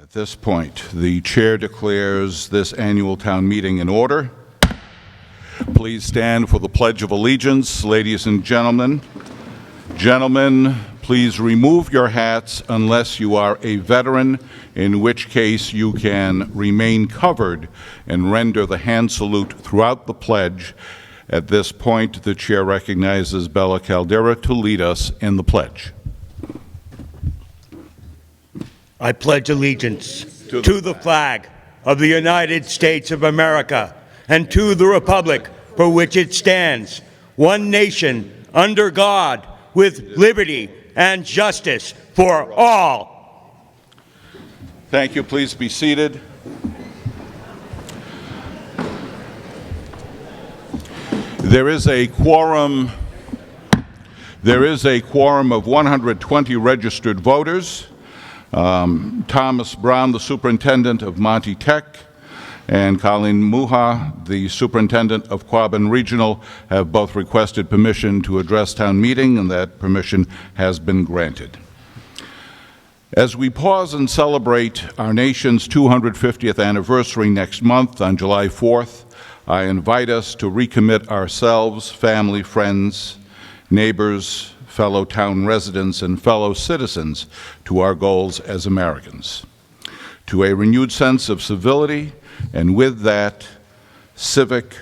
At this point, the chair declares this annual town meeting in order. Please stand for the Pledge of Allegiance, ladies and gentlemen. Gentlemen, please remove your hats unless you are a veteran, in which case you can remain covered and render the hand salute throughout the pledge. At this point, the chair recognizes Bella Caldera to lead us in the pledge. I pledge allegiance to the flag of the United States of America and to the republic for which it stands, one nation, under God, with liberty and justice for all. Thank you. Please be seated. There is a quorum of 120 registered voters. Thomas Brown, the superintendent of Monty Tech, and Colleen Muha, the superintendent of Quabbin Regional, have both requested permission to address town meeting, and that permission has been granted. As we pause and celebrate our nation's 250th anniversary next month on July 4th, I invite us to recommit ourselves, family, friends, neighbors, fellow town residents, and fellow citizens to our goals as Americans, to a renewed sense of civility, and with that, civic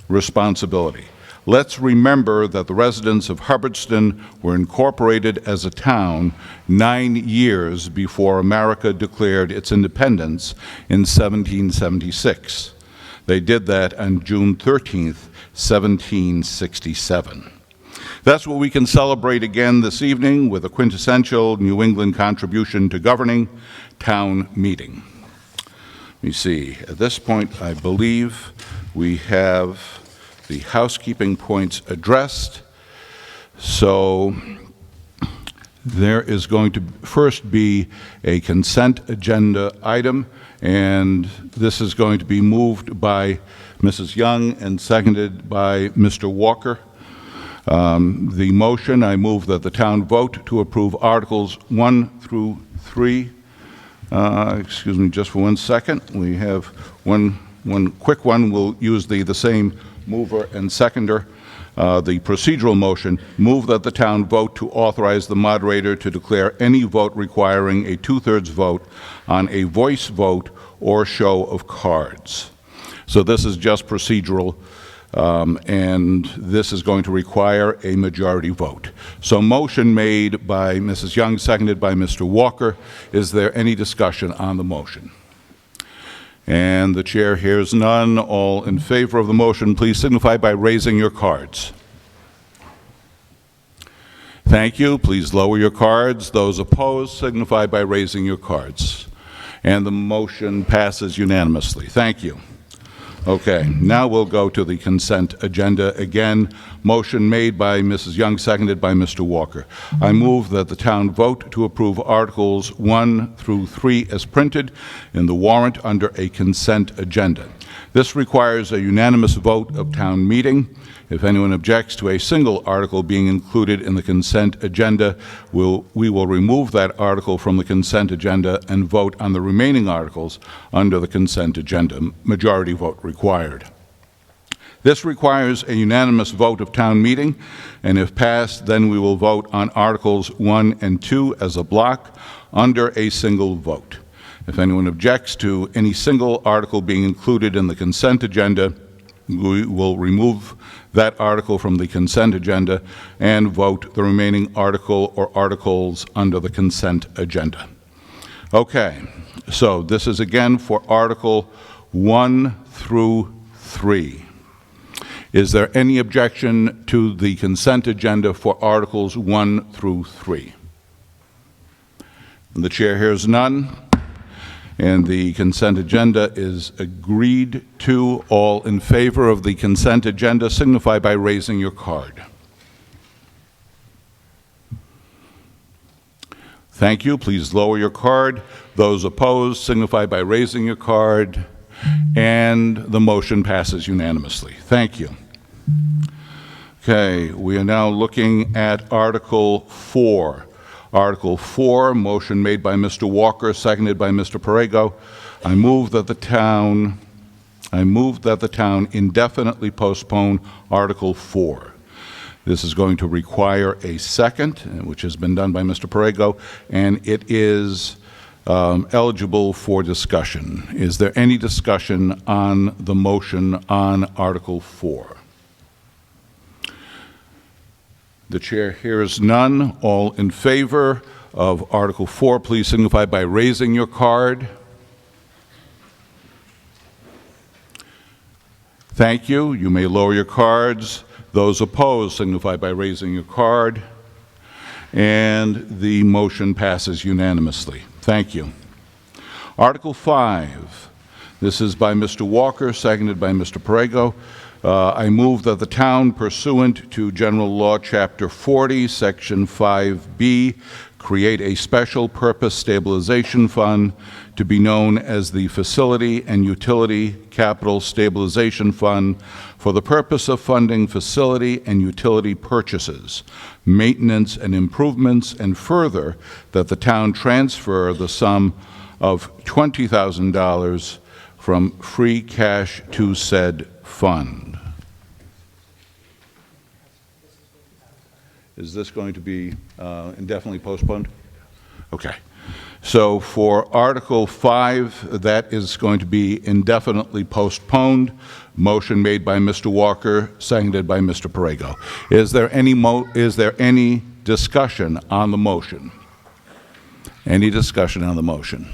responsibility. Let's remember that the residents of Hubbardston were incorporated as a town 9 years before America declared its independence in 1776. They did that on June 13th, 1767. That's what we can celebrate again this evening with a quintessential New England contribution to governing, town meeting. Let me see. At this point, I believe we have the housekeeping points addressed. So there is going to first be a consent agenda item, and this is going to be moved by Mrs. Young and seconded by Mr. Walker. The motion, I move that the town vote to approve Articles 1 through 3. Excuse me just for 1 second. We have one quick one. We'll use the same mover and seconder. The procedural motion, move that the town vote to authorize the moderator to declare any vote requiring a 2/3 vote on a voice vote or show of cards. So this is just procedural. And this is going to require a majority vote. So motion made by Mrs. Young, seconded by Mr. Walker. Is there any discussion on the motion? And the chair hears none. All in favor of the motion, please signify by raising your cards. Thank you. Please lower your cards. Those opposed, signify by raising your cards. And the motion passes unanimously. Thank you. Okay, now we'll go to the consent agenda. Again, motion made by Mrs. Young, seconded by Mr. Walker. I move that the town vote to approve Articles 1 through 3 as printed in the warrant under a consent agenda. This requires a unanimous vote of town meeting. If anyone objects to a single article being included in the consent agenda, we will remove that article from the consent agenda and vote on the remaining articles under the consent agenda. Majority vote required. This requires a unanimous vote of town meeting, and if passed, then we will vote on Articles 1 and 2 as a block under a single vote. If anyone objects to any single article being included in the consent agenda, we will remove that article from the consent agenda and vote the remaining article or articles under the consent agenda. Okay, so this is again for Article 1 through 3. Is there any objection to the consent agenda for Articles 1 through 3? And the chair hears none. And the consent agenda is agreed to. All in favor of the consent agenda signify by raising your card. Thank you. Please lower your card. Those opposed signify by raising your card. And the motion passes unanimously. Thank you. Okay, we are now looking at Article 4. Article 4, motion made by Mr. Walker, seconded by Mr. Perego. I move that the town indefinitely postpone Article 4. This is going to require a second, which has been done by Mr. Perego, and it is eligible for discussion. Is there any discussion on the motion on Article 4? The chair hears none. All in favor of Article 4, please signify by raising your card. Thank you. You may lower your cards. Those opposed signify by raising your card. And the motion passes unanimously. Thank you. Article 5. This is by Mr. Walker, seconded by Mr. Perego. I move that the town, pursuant to General Law, Chapter 40, Section 5B, create a special purpose stabilization fund to be known as the Facility and Utility Capital Stabilization Fund for the purpose of funding facility and utility purchases, maintenance and improvements, and further, that the town transfer the sum of $20,000 from free cash to said fund. Is this going to be indefinitely postponed? Okay. So for Article 5, that is going to be indefinitely postponed. Motion made by Mr. Walker, seconded by Mr. Perego. Is there any discussion on the motion? Any discussion on the motion?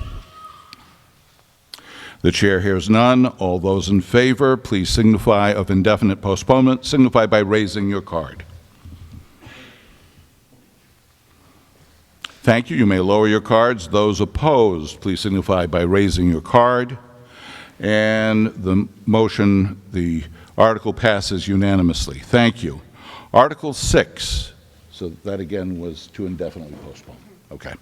The chair hears none. All those in favor, please signify of indefinite postponement. Signify by raising your card. Thank you. You may lower your cards. Those opposed, please signify by raising your card. And the motion, the article passes unanimously. Thank you. Article 6. So that again was to indefinitely postpone. Okay.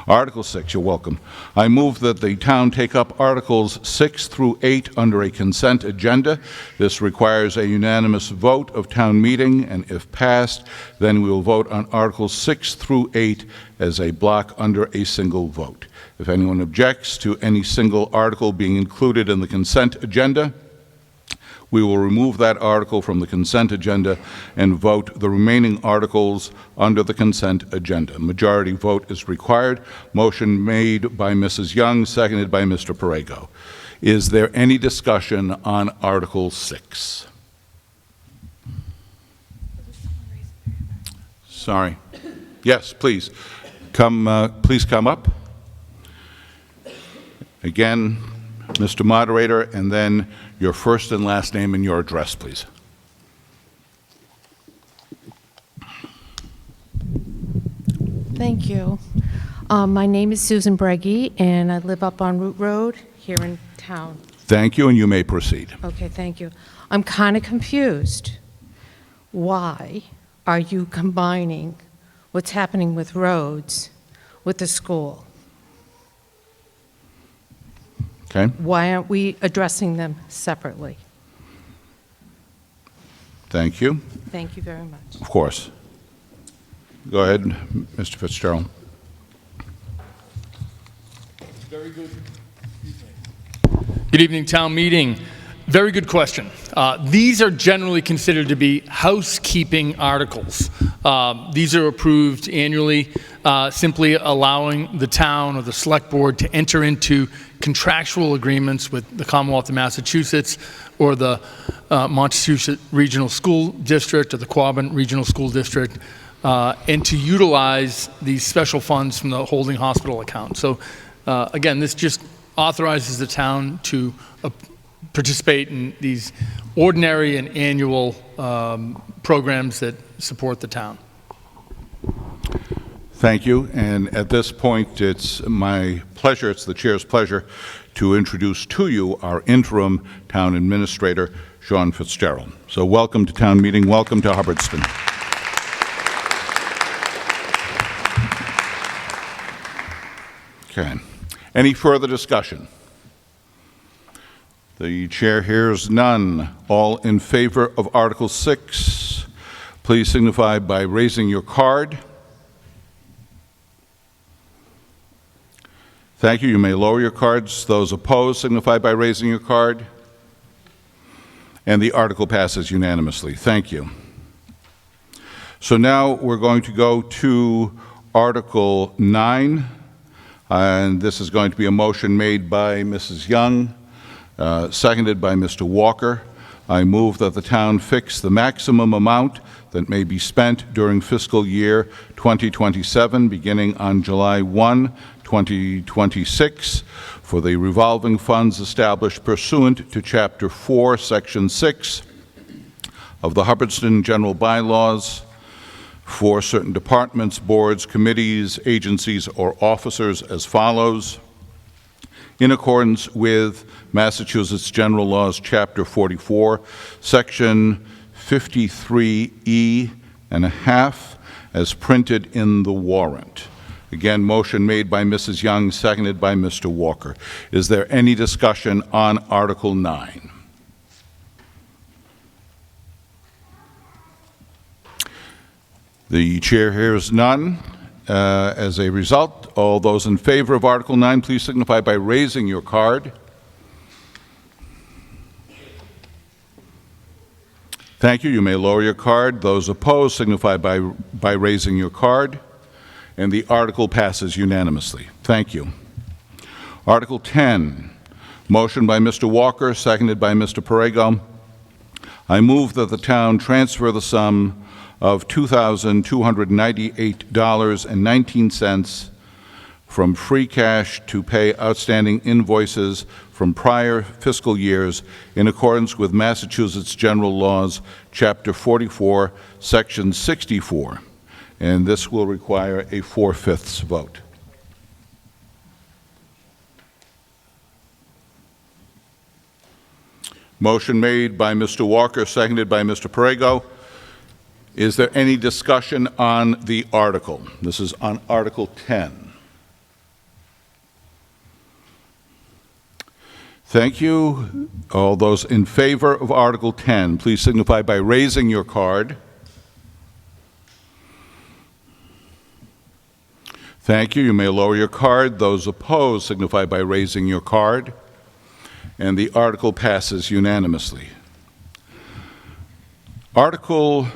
Article 6, you're welcome. I move that the town take up Articles 6 through 8 under a consent agenda. This requires a unanimous vote of town meeting, and if passed, then we will vote on Articles 6 through 8 as a block under a single vote. If anyone objects to any single article being included in the consent agenda, we will remove that article from the consent agenda and vote the remaining articles under the consent agenda. Majority vote is required. Motion made by Mrs. Young, seconded by Mr. Perego. Is there any discussion on Article 6? Sorry. Yes, please. Please come up. Again, Mr. Moderator, and then your first and last name and your address, please. Thank you. My name is Susan Breggy, and I live up on Root Road here in town. Thank you, and you may proceed. Okay, thank you. I'm kind of confused. Why are you combining what's happening with roads with the school? Okay. Why aren't we addressing them separately? Thank you. Thank you very much. Of course. Go ahead, Mr. Fitzgerald. Very good. Good evening, town meeting. Very good question. These are generally considered to be housekeeping articles. These are approved annually, simply allowing the town or the select board to enter into contractual agreements with the Commonwealth of Massachusetts or the Montezuma Regional School District or the Quabbin Regional School District, and to utilize these special funds from the holding hospital account. So again, this just authorizes the town to participate in these ordinary and annual programs that support the town. Thank you. And at this point, it's my pleasure, it's the chair's pleasure, to introduce to you our interim town administrator, Sean Fitzgerald. So welcome to town meeting. Welcome to Hubbardston. Okay. Any further discussion? The chair hears none. All in favor of Article 6, please signify by raising your card. Thank you. You may lower your cards. Those opposed signify by raising your card. And the article passes unanimously. Thank you. So now we're going to go to Article 9, and this is going to be a motion made by Mrs. Young, seconded by Mr. Walker. I move that the town fix the maximum amount that may be spent during fiscal year 2027, beginning on July 1, 2026, for the revolving funds established pursuant to Chapter 4, Section 6 of the Hubbardston General Bylaws for certain departments, boards, committees, agencies, or officers as follows. In accordance with Massachusetts General Laws, Chapter 44, Section 53E and a half, as printed in the warrant. Again, motion made by Mrs. Young, seconded by Mr. Walker. Is there any discussion on Article 9? The chair hears none. As a result, all those in favor of Article 9, please signify by raising your card. Thank you. You may lower your card. Those opposed signify by raising your card. And the article passes unanimously. Thank you. Article 10, motion by Mr. Walker, seconded by Mr. Perego. I move that the town transfer the sum of $2,298.19 from free cash to pay outstanding invoices from prior fiscal years in accordance with Massachusetts General Laws, Chapter 44, Section 64. And this will require a 4/5 vote. Motion made by Mr. Walker, seconded by Mr. Perego. Is there any discussion on the article? This is on Article 10. Thank you. All those in favor of Article 10, please signify by raising your card. Thank you. You may lower your card. Those opposed signify by raising your card. And the article passes unanimously. Article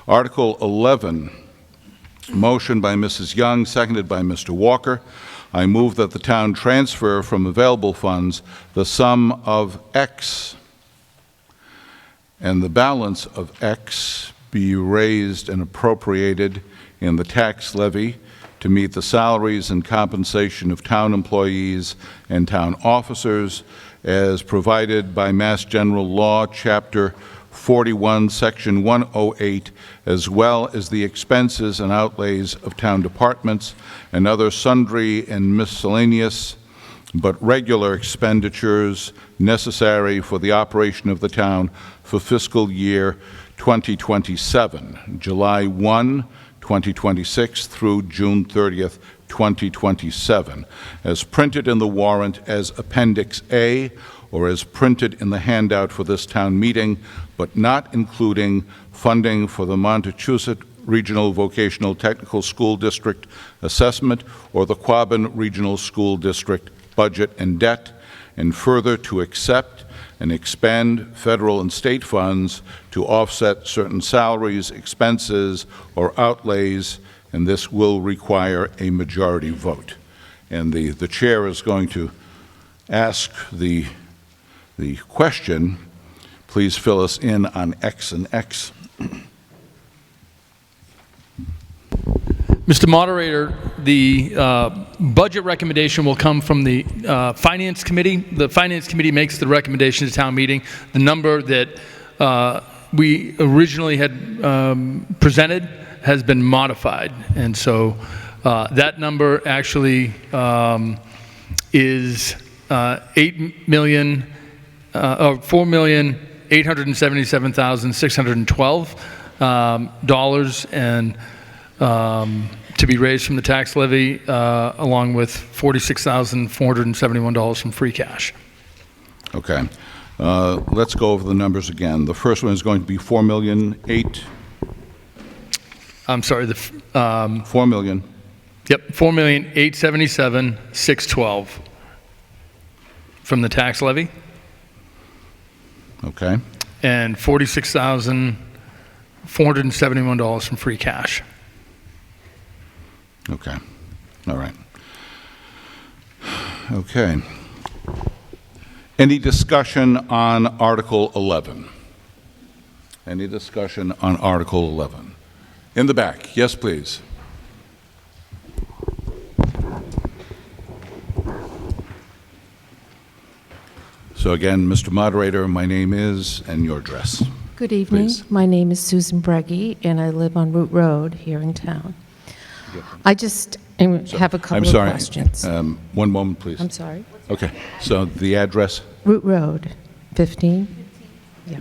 Article 11, motion by Mrs. Young, seconded by Mr. Walker. I move that the town transfer from available funds the sum of X and the balance of X be raised and appropriated in the tax levy to meet the salaries and compensation of town employees and town officers as provided by Mass General Law, Chapter 41, Section 108, as well as the expenses and outlays of town departments and other sundry and miscellaneous but regular expenditures necessary for the operation of the town for fiscal year 2027, July 1, 2026 through June 30th, 2027, as printed in the warrant as Appendix A or as printed in the handout for this town meeting, but not including funding for the Montechusett Regional Vocational Technical School District assessment or the Quabbin Regional School District budget and debt, and further to accept and expend federal and state funds to offset certain salaries, expenses, or outlays, and this will require a majority vote. And the chair is going to ask the question. Please fill us in on X and X. Mr. Moderator, the budget recommendation will come from the Finance Committee. The Finance Committee makes the recommendation to town meeting. The number that we originally had presented has been modified, and so that number actually is $4,877,612 and to be raised from the tax levy, along with $46,471 from free cash. Okay. Let's go over the numbers again. The first one is going to be 4,008,000. I'm sorry, $4 million. yep, 4,877,612 from the tax levy Okay. and $46,471 from free cash. Okay. All right. Okay. Any discussion on Article 11? Any discussion on Article 11? In the back. Yes, please. So again, Mr. Moderator, my name is, and your address. Good evening. Please. My name is Susan Breggy, and I live on Root Road here in town. I just have a I'm couple of sorry. questions. One moment, please. I'm sorry. Okay. So the address? Root Road, 15? Yeah.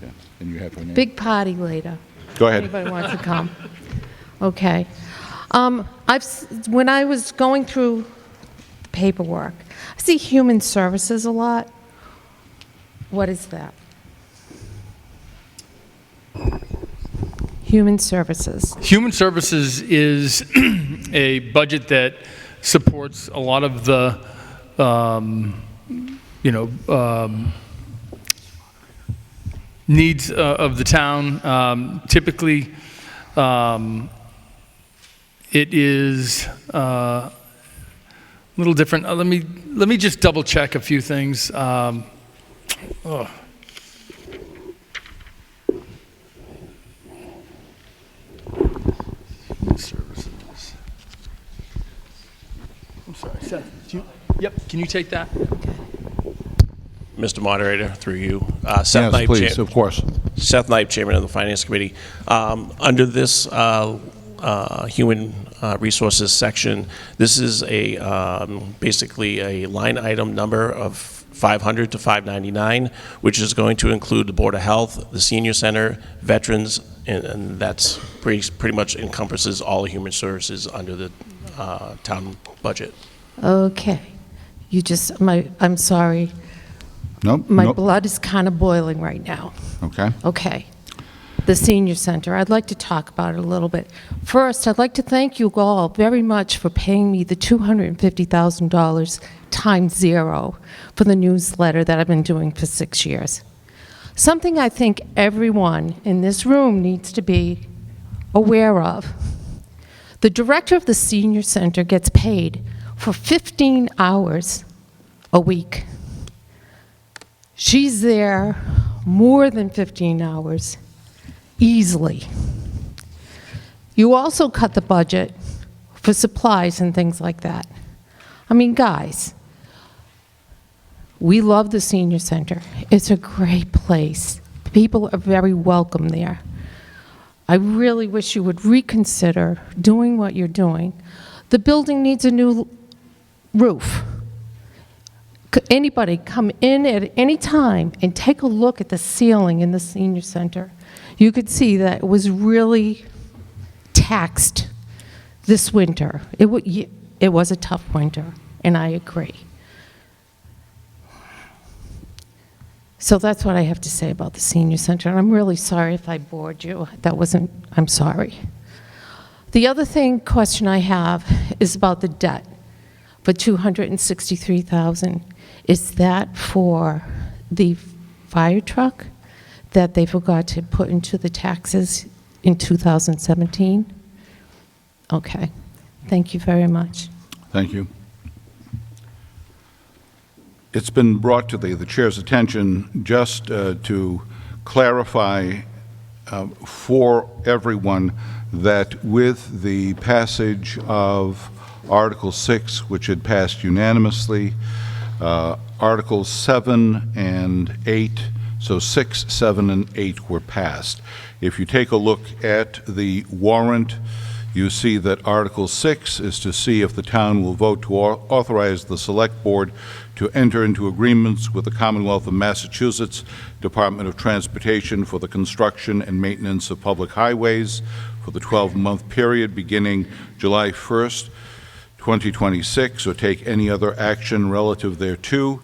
Yeah. And you have her name? Big party later. Go ahead. Anybody wants to come? Okay. When I was going through the paperwork, I see human services a lot. What is that? Human services. Human Services is a budget that supports a lot of the, needs of the town. Typically, it is a little different. Let me just double check a few things. Services. I'm sorry, Seth. Yep. Can you take that? Mr. Moderator, through you. Seth Yes, Knipe, please, of course. Seth Knipe, Chairman of the Finance Committee. Under this Human Resources section, this is basically a line item number of 500 to 599, which is going to include the Board of Health, the Senior Center, Veterans, and that's pretty much encompasses all human services under the town budget. Okay. I'm sorry. Nope. My nope. blood is kind of boiling right now. Okay. Okay. The senior center, I'd like to talk about it a little bit. First, I'd like to thank you all very much for paying me the $250,000 times zero for the newsletter that I've been doing for 6 years. Something I think everyone in this room needs to be aware of. The director of the senior center gets paid for 15 hours a week. She's there more than 15 hours, easily. You also cut the budget for supplies and things like that. I mean, guys, we love the senior center. It's a great place. People are very welcome there. I really wish you would reconsider doing what you're doing. The building needs a new roof. Anybody come in at any time and take a look at the ceiling in the senior center. You could see that it was really taxed this winter. It was a tough winter, and I agree. So that's what I have to say about the senior center, and I'm really sorry if I bored you. I'm sorry. The other question I have is about the debt for $263,000. Is that for the fire truck that they forgot to put into the taxes in 2017? Okay. Thank you very much. Thank you. It's been brought to the chair's attention just to clarify for everyone that with the passage of Article 6, which had passed unanimously, Articles 7 and 8, so 6, 7, and 8 were passed. If you take a look at the warrant, you see that Article 6 is to see if the town will vote to authorize the Select Board to enter into agreements with the Commonwealth of Massachusetts Department of Transportation for the construction and maintenance of public highways for the 12-month period beginning July 1st, 2026, or take any other action relative thereto.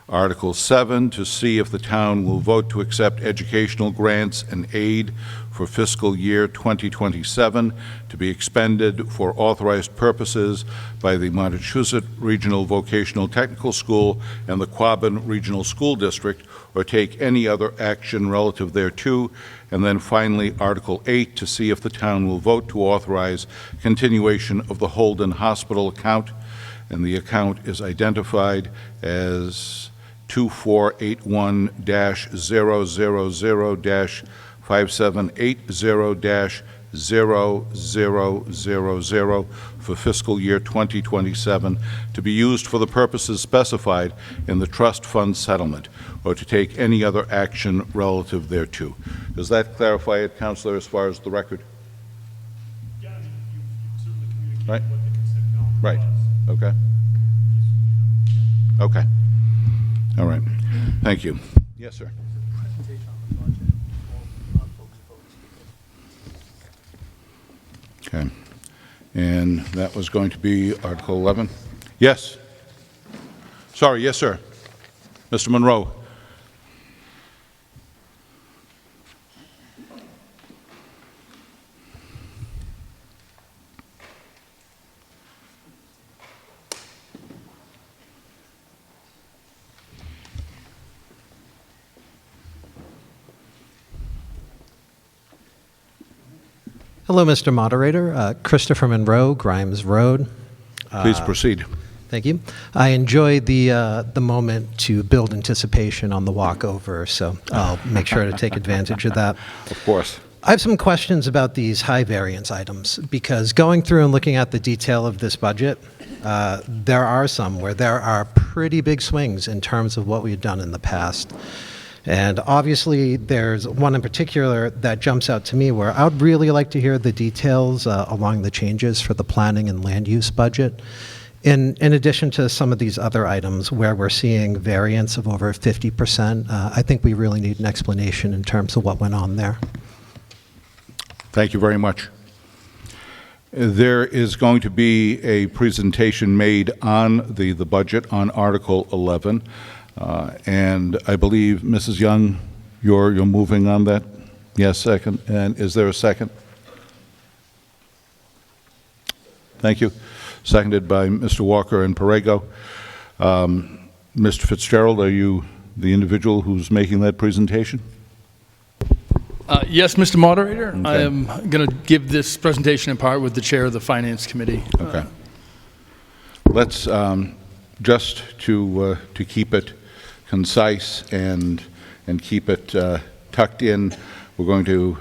Article 7, to see if the town will vote to accept educational grants and aid for fiscal year 2027 to be expended for authorized purposes by the Montechusett Regional Vocational Technical School and the Quabbin Regional School District, or take any other action relative thereto. And then finally, Article 8, to see if the town will vote to authorize continuation of the Holden Hospital account, and the account is identified as 2481-000-5780-0000 for fiscal year 2027 to be used for the purposes specified in the trust fund settlement, or to take any other action relative thereto. Does that clarify it, Councillor, as far as the record? Yeah, I mean, you certainly communicated Right. what the consent calendar Right. was. Okay. Okay. All right. Thank you. Yes, sir. Okay. And that was going to be Article 11? Yes. Sorry, yes, sir. Mr. Monroe. Hello, Mr. Moderator. Christopher Monroe, Grimes Road. Please proceed. Thank you. I enjoyed the moment to build anticipation on the walkover, so I'll make sure to take advantage of that. Of course. I have some questions about these high variance items, because going through and looking at the detail of this budget, there are some where there are pretty big swings in terms of what we've done in the past. And obviously, there's one in particular that jumps out to me where I would really like to hear the details along the changes for the planning and land use budget. In addition to some of these other items where we're seeing variance of over 50%, I think we really need an explanation in terms of what went on there. Thank you very much. There is going to be a presentation made on the budget on Article 11. And I believe, Mrs. Young, you're moving on that? Yes, second. And is there a second? Thank you. Seconded by Mr. Walker and Perego. Mr. Fitzgerald, are you the individual who's making that presentation? Yes, Mr. Moderator. Okay. I am going to give this presentation in part with the chair of the Finance Committee. Okay. Let's, just to keep it concise and keep it tucked in, we're going to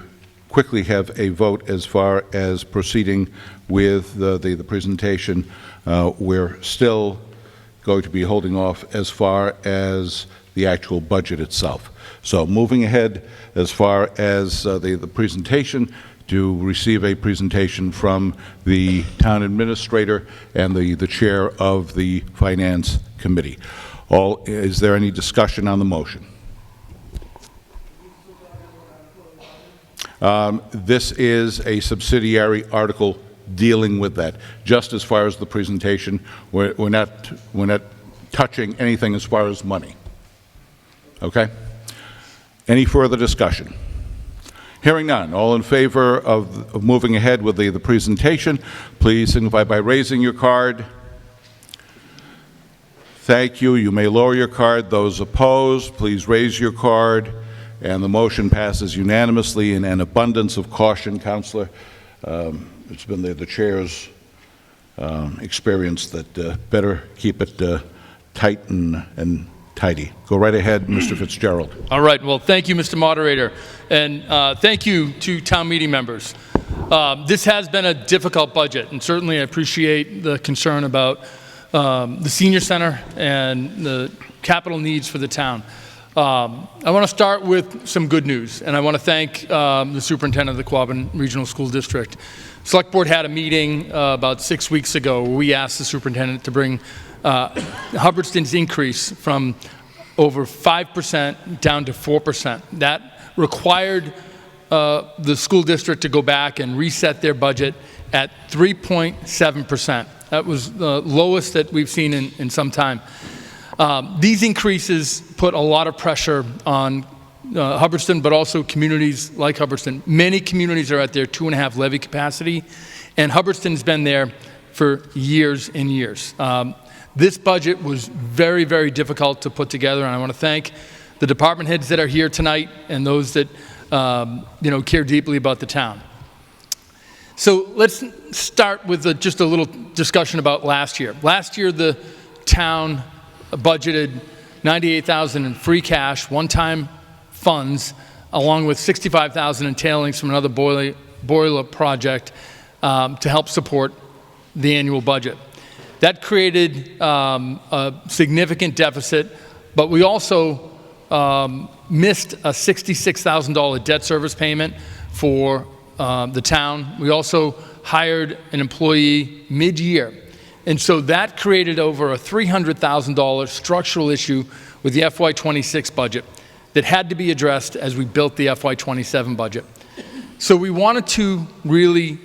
quickly have a vote as far as proceeding with the presentation. We're still going to be holding off as far as the actual budget itself. So moving ahead as far as the presentation, to receive a presentation from the town administrator and the chair of the Finance Committee. Is there any discussion on the motion? This is a subsidiary article dealing with that. Just as far as the presentation, we're not touching anything as far as money. Okay? Any further discussion? Hearing none, all in favor of moving ahead with the presentation, please signify by raising your card. Thank you. You may lower your card. Those opposed, please raise your card. And the motion passes unanimously in an abundance of caution, Councillor. It's been the chair's experience that better keep it tight and tidy. Go right ahead, Mr. Fitzgerald. All right. Well, thank you, Mr. Moderator. And thank you to town meeting members. This has been a difficult budget, and certainly I appreciate the concern about the senior center and the capital needs for the town. I want to start with some good news, and I want to thank the superintendent of the Quabbin Regional School District. Select Board had a meeting about 6 weeks ago where we asked the superintendent to bring Hubbardston's increase from over 5% down to 4%. That required the school district to go back and reset their budget at 3.7%. That was the lowest that we've seen in some time. These increases put a lot of pressure on Hubbardston, but also communities like Hubbardston. Many communities are at their 2.5 levy capacity, and Hubbardston's been there for years and years. This budget was very, very difficult to put together, and I want to thank the department heads that are here tonight and those that care deeply about the town. So let's start with just a little discussion about last year. Last year, the town budgeted $98,000 in free cash, one-time funds, along with $65,000 in tailings from another boiler project to help support the annual budget. That created a significant deficit, but we also missed a $66,000 debt service payment for the town. We also hired an employee mid-year. And so that created over a $300,000 structural issue with the FY26 budget that had to be addressed as we built the FY27 budget. So we wanted to really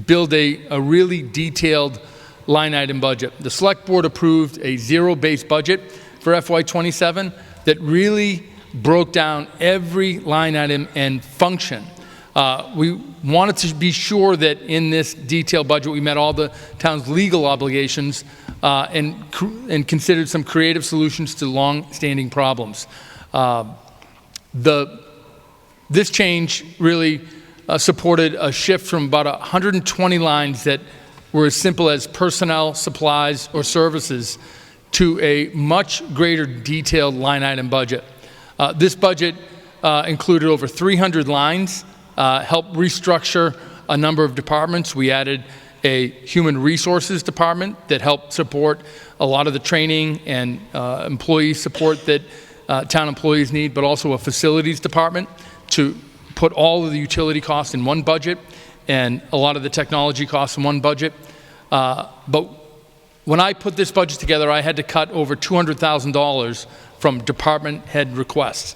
build a really detailed line item budget. The select board approved a zero-based budget for FY27 that really broke down every line item and function. We wanted to be sure that in this detailed budget we met all the town's legal obligations and considered some creative solutions to long-standing problems. This change really supported a shift from about 120 lines that were as simple as personnel, supplies, or services to a much greater detailed line item budget. This budget included over 300 lines, helped restructure a number of departments. We added a human resources department that helped support a lot of the training and employee support that town employees need, but also a facilities department to put all of the utility costs in one budget and a lot of the technology costs in one budget. But when I put this budget together, I had to cut over $200,000 from department head requests.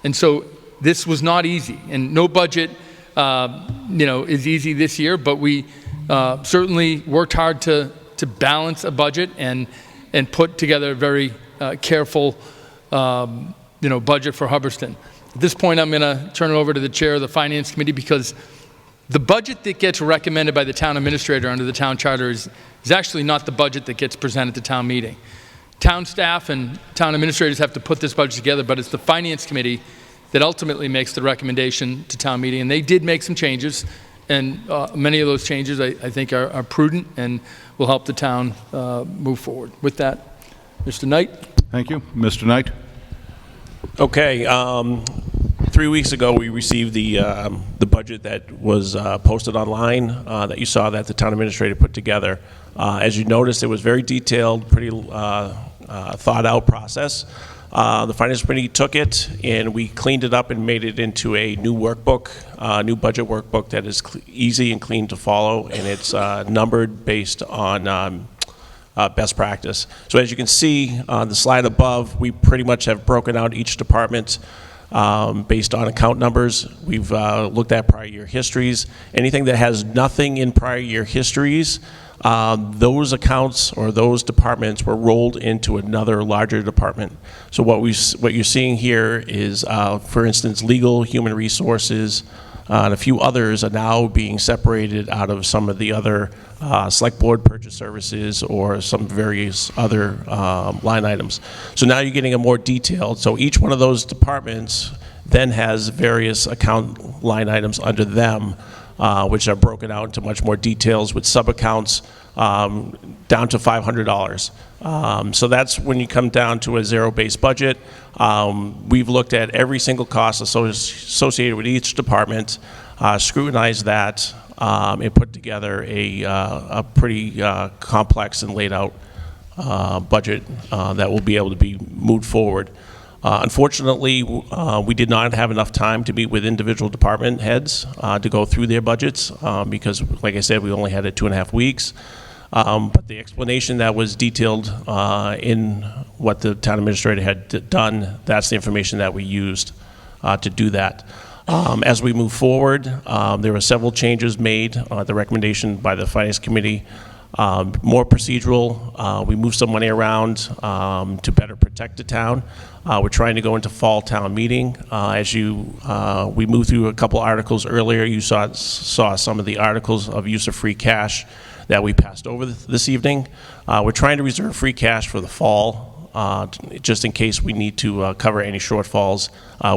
And so this was not easy, and no budget is easy this year, but we certainly worked hard to balance a budget and put together a very careful budget for Hubbardston. At this point, I'm going to turn it over to the chair of the Finance Committee, because the budget that gets recommended by the town administrator under the town charter is actually not the budget that gets presented to town meeting. Town staff and town administrators have to put this budget together, but it's the Finance Committee that ultimately makes the recommendation to town meeting. And they did make some changes, and many of those changes I think are prudent and will help the town move forward. With that, Mr. Knight. Thank you. Mr. Knight? Okay, 3 weeks ago we received the budget that was posted online that you saw that the town administrator put together. As you noticed, it was very detailed, pretty thought out process. The Finance Committee took it and we cleaned it up and made it into a new workbook, new budget workbook that is easy and clean to follow, and it's numbered based on best practice. So as you can see on the slide above, we pretty much have broken out each department based on account numbers. We've looked at prior year histories. Anything that has nothing in prior year histories, those accounts or those departments were rolled into another larger department. So what you're seeing here is, for instance, legal, human resources, and a few others are now being separated out of some of the other select board purchase services or some various other line items. So now you're getting a more detailed, so each one of those departments then has various account line items under them, which are broken out into much more details with sub-accounts down to $500. So that's when you come down to a zero-based budget. We've looked at every single cost associated with each department, scrutinized that, and put together a pretty complex and laid out budget that will be able to be moved forward. Unfortunately, we did not have enough time to meet with individual department heads to go through their budgets because, like I said, we only had it 2.5 weeks. But the explanation that was detailed in what the town administrator had done, that's the information that we used to do that. As we move forward, there were several changes made, the recommendation by the Finance Committee. More procedural, we moved some money around to better protect the town. We're trying to go into fall town meeting. We moved through a couple articles earlier. You saw some of the articles of use of free cash that we passed over this evening. We're trying to reserve free cash for the fall, just in case we need to cover any shortfalls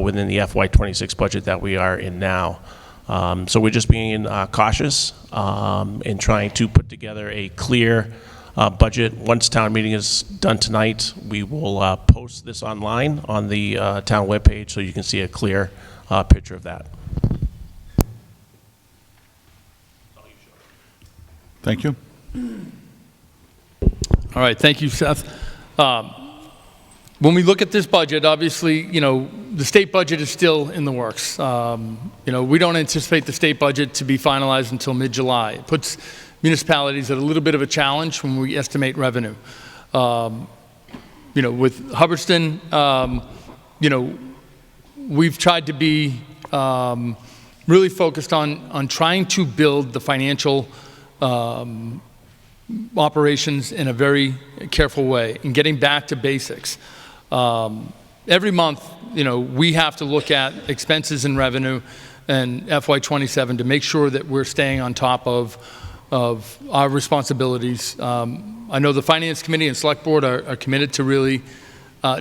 within the FY26 budget that we are in now. So we're just being cautious and trying to put together a clear budget. Once town meeting is done tonight, we will post this online on the town webpage so you can see a clear picture of that. Thank you. All right, thank you, Seth. When we look at this budget, obviously, the state budget is still in the works. We don't anticipate the state budget to be finalized until mid-July. It puts municipalities at a little bit of a challenge when we estimate revenue. With Hubbardston, we've tried to be really focused on trying to build the financial operations in a very careful way and getting back to basics. Every month, we have to look at expenses and revenue and FY27 to make sure that we're staying on top of our responsibilities. I know the Finance Committee and Select Board are committed to really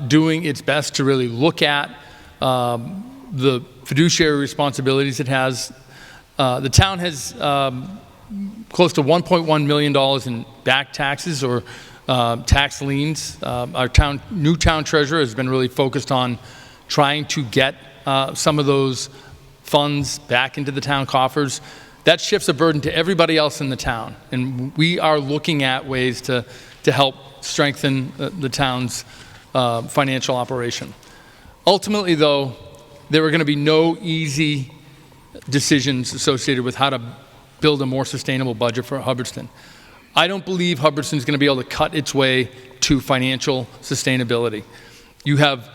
doing its best to really look at the fiduciary responsibilities it has. The town has close to $1.1 million in back taxes or tax liens. Our new town treasurer has been really focused on trying to get some of those funds back into the town coffers. That shifts a burden to everybody else in the town, and we are looking at ways to help strengthen the town's financial operation. Ultimately, though, there are going to be no easy decisions associated with how to build a more sustainable budget for Hubbardston. I don't believe Hubbardston is going to be able to cut its way to financial sustainability. You have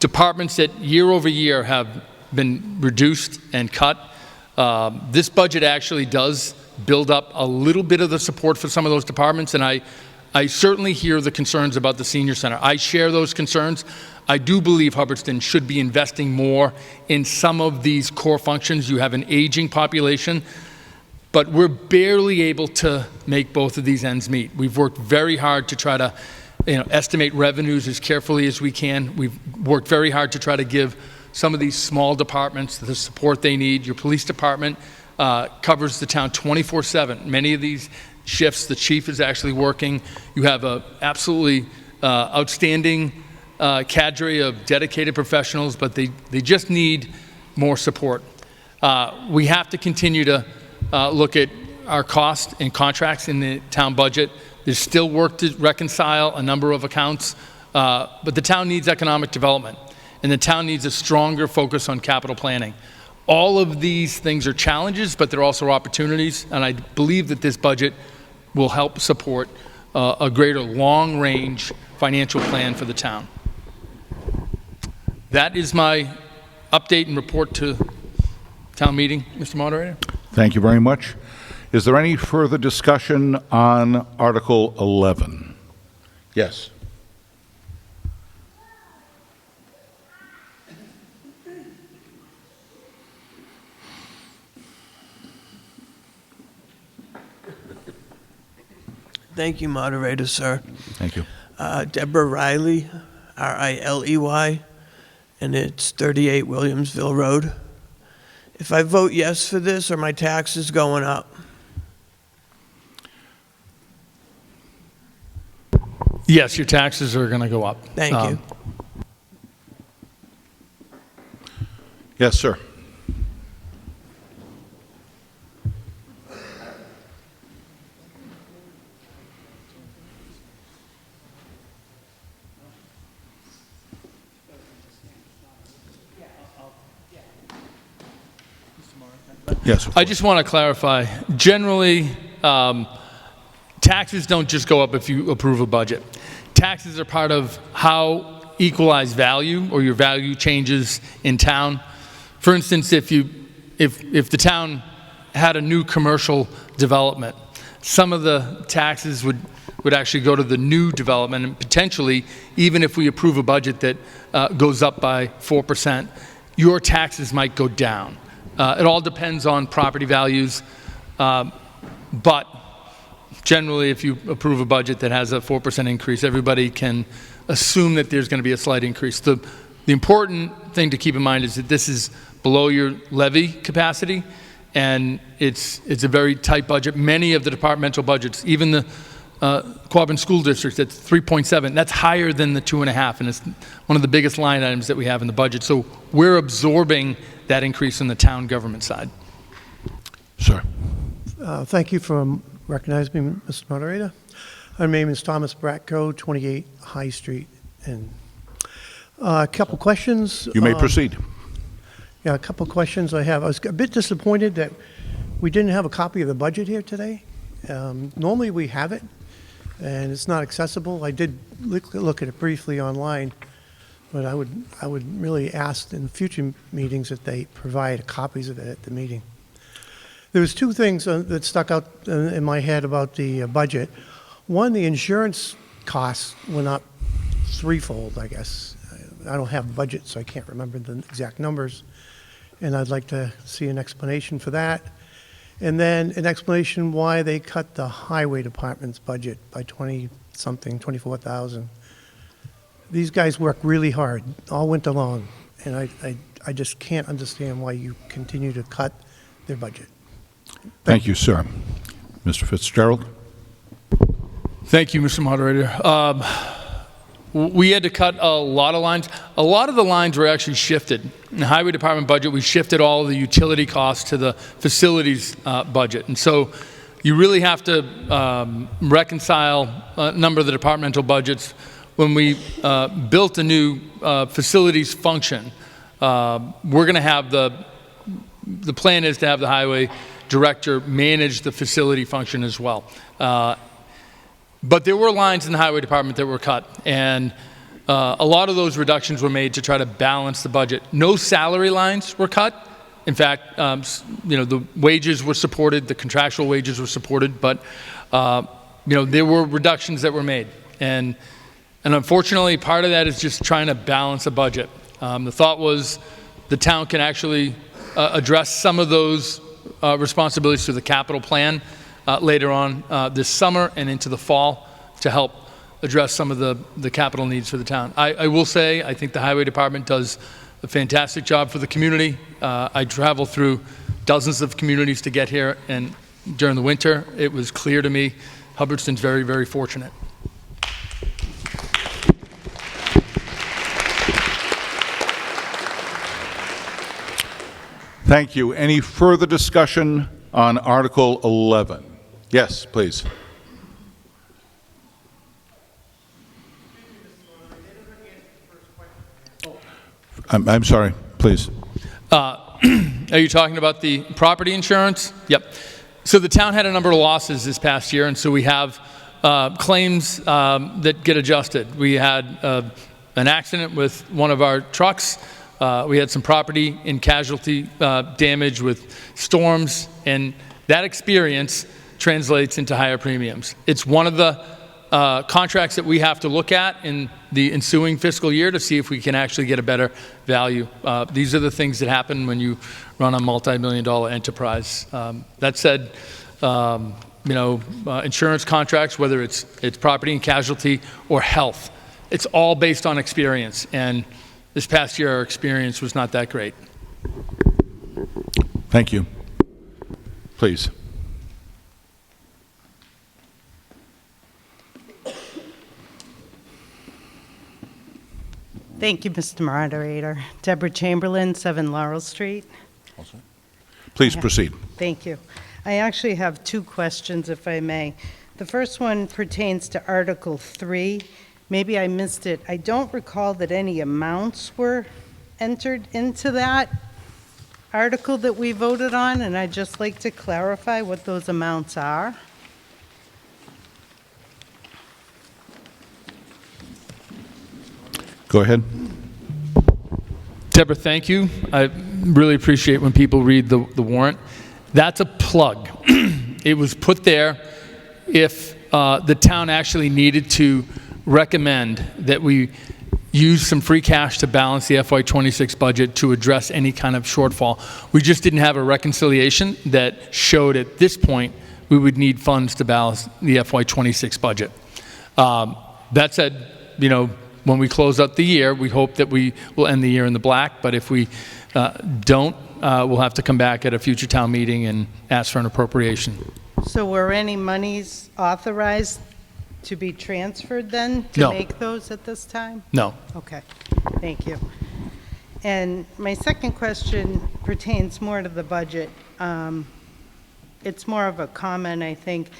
departments that year over year have been reduced and cut. This budget actually does build up a little bit of the support for some of those departments, and I certainly hear the concerns about the senior center. I share those concerns. I do believe Hubbardston should be investing more in some of these core functions. You have an aging population, but we're barely able to make both of these ends meet. We've worked very hard to try to estimate revenues as carefully as we can. We've worked very hard to try to give some of these small departments the support they need. Your police department covers the town 24/7. Many of these shifts, the chief is actually working. You have a absolutely outstanding cadre of dedicated professionals, but they just need more support. We have to continue to look at our costs and contracts in the town budget. There's still work to reconcile a number of accounts, but the town needs economic development, and the town needs a stronger focus on capital planning. All of these things are challenges, but they're also opportunities, and I believe that this budget will help support a greater long-range financial plan for the town. That is my update and report to town meeting, Mr. Moderator. Thank you very much. Is there any further discussion on Article 11? Yes. Thank you, moderator, sir. Thank you. Deborah Riley, R-I-L-E-Y, and it's 38 Williamsville Road. If I vote yes for this, are my taxes going up? Yes, your taxes are going to go up. Thank you. Yes, sir. Yes. I just want to clarify, generally, taxes don't just go up if you approve a budget. Taxes are part of how equalized value or your value changes in town. For instance, if the town had a new commercial development, some of the taxes would actually go to the new development, and potentially, even if we approve a budget that goes up by 4%, your taxes might go down. It all depends on property values, but generally, if you approve a budget that has a 4% increase, everybody can assume that there's going to be a slight increase. The important thing to keep in mind is that this is below your levy capacity, and it's a very tight budget. Many of the departmental budgets, even the Quabbin School District, that's 3.7. That's higher than the 2.5, and it's one of the biggest line items that we have in the budget. So we're absorbing that increase on the town government side. Sir. Thank you for recognizing me, Mr. Moderator. My name is Thomas Bratko, 28 High Street. And a couple questions. You may proceed. Yeah, a couple questions I have. I was a bit disappointed that we didn't have a copy of the budget here today. Normally we have it, and it's not accessible. I did look at it briefly online, but I would really ask in future meetings that they provide copies of it at the meeting. There was two things that stuck out in my head about the budget. One, the insurance costs went up threefold, I guess. I don't have a budget, so I can't remember the exact numbers, and I'd like to see an explanation for that. And then an explanation why they cut the highway department's budget by 20-something, 24,000. These guys work really hard all winter long, and I just can't understand why you continue to cut their budget. Thank you, sir. Mr. Fitzgerald? Thank you, Mr. Moderator. We had to cut a lot of lines. A lot of the lines were actually shifted. In the highway department budget, we shifted all of the utility costs to the facilities budget. And so you really have to reconcile a number of the departmental budgets. When we built a new facilities function, we're going to have the plan is to have the highway director manage the facility function as well. But there were lines in the highway department that were cut, and a lot of those reductions were made to try to balance the budget. No salary lines were cut. In fact, the wages were supported, the contractual wages were supported, but there were reductions that were made. And unfortunately, part of that is just trying to balance a budget. The thought was the town can actually address some of those responsibilities through the capital plan later on this summer and into the fall to help address some of the capital needs for the town. I will say, I think the highway department does a fantastic job for the community. I travel through dozens of communities to get here, and during the winter, it was clear to me Hubbardston's very, very fortunate. Thank you. Any further discussion on Article 11? Yes, please. I'm sorry, please. Are you talking about the property insurance? Yep. So the town had a number of losses this past year, and so we have claims that get adjusted. We had an accident with one of our trucks. We had some property and casualty damage with storms, and that experience translates into higher premiums. It's one of the contracts that we have to look at in the ensuing fiscal year to see if we can actually get a better value. These are the things that happen when you run a multi-million-dollar enterprise. That said, insurance contracts, whether it's property and casualty or health, it's all based on experience. And this past year, our experience was not that great. Thank you. Please. Thank you, Mr. Moderator. Deborah Chamberlain, 7 Laurel Street. Please proceed. Thank you. I actually have two questions, if I may. The first one pertains to Article 3. Maybe I missed it. I don't recall that any amounts were entered into that article that we voted on, and I'd just like to clarify what those amounts are. Go ahead. Deborah, thank you. I really appreciate when people read the warrant. That's a plug. It was put there if the town actually needed to recommend that we use some free cash to balance the FY26 budget to address any kind of shortfall. We just didn't have a reconciliation that showed at this point we would need funds to balance the FY26 budget. That said, you know, when we close out the year, we hope that we will end the year in the black, but if we don't, we'll have to come back at a future town meeting and ask for an appropriation. So were any monies authorized to be transferred then to No. make those at this time? No. Okay, thank you. And my second question pertains more to the budget. It's more of a comment, I think.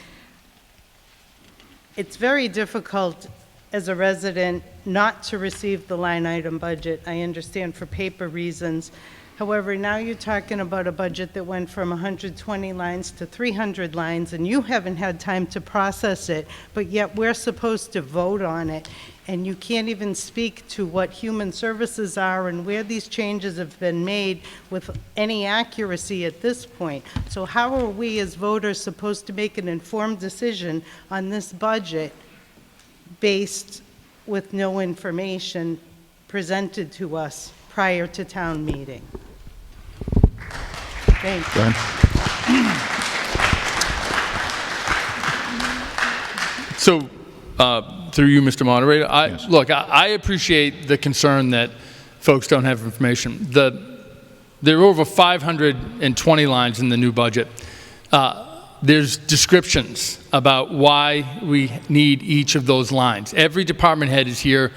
It's very difficult as a resident not to receive the line item budget. I understand for paper reasons. However, now you're talking about a budget that went from 120 lines to 300 lines, and you haven't had time to process it, but yet we're supposed to vote on it. And you can't even speak to what human services are and where these changes have been made with any accuracy at this point. So how are we as voters supposed to make an informed decision on this budget based with no information presented to us prior to town meeting? Thank you. Go ahead. So, through you, Mr. Moderator, Yes. look, I appreciate the concern that folks don't have information. There are over 520 lines in the new budget. There's descriptions about why we need each of those lines. Every department head is here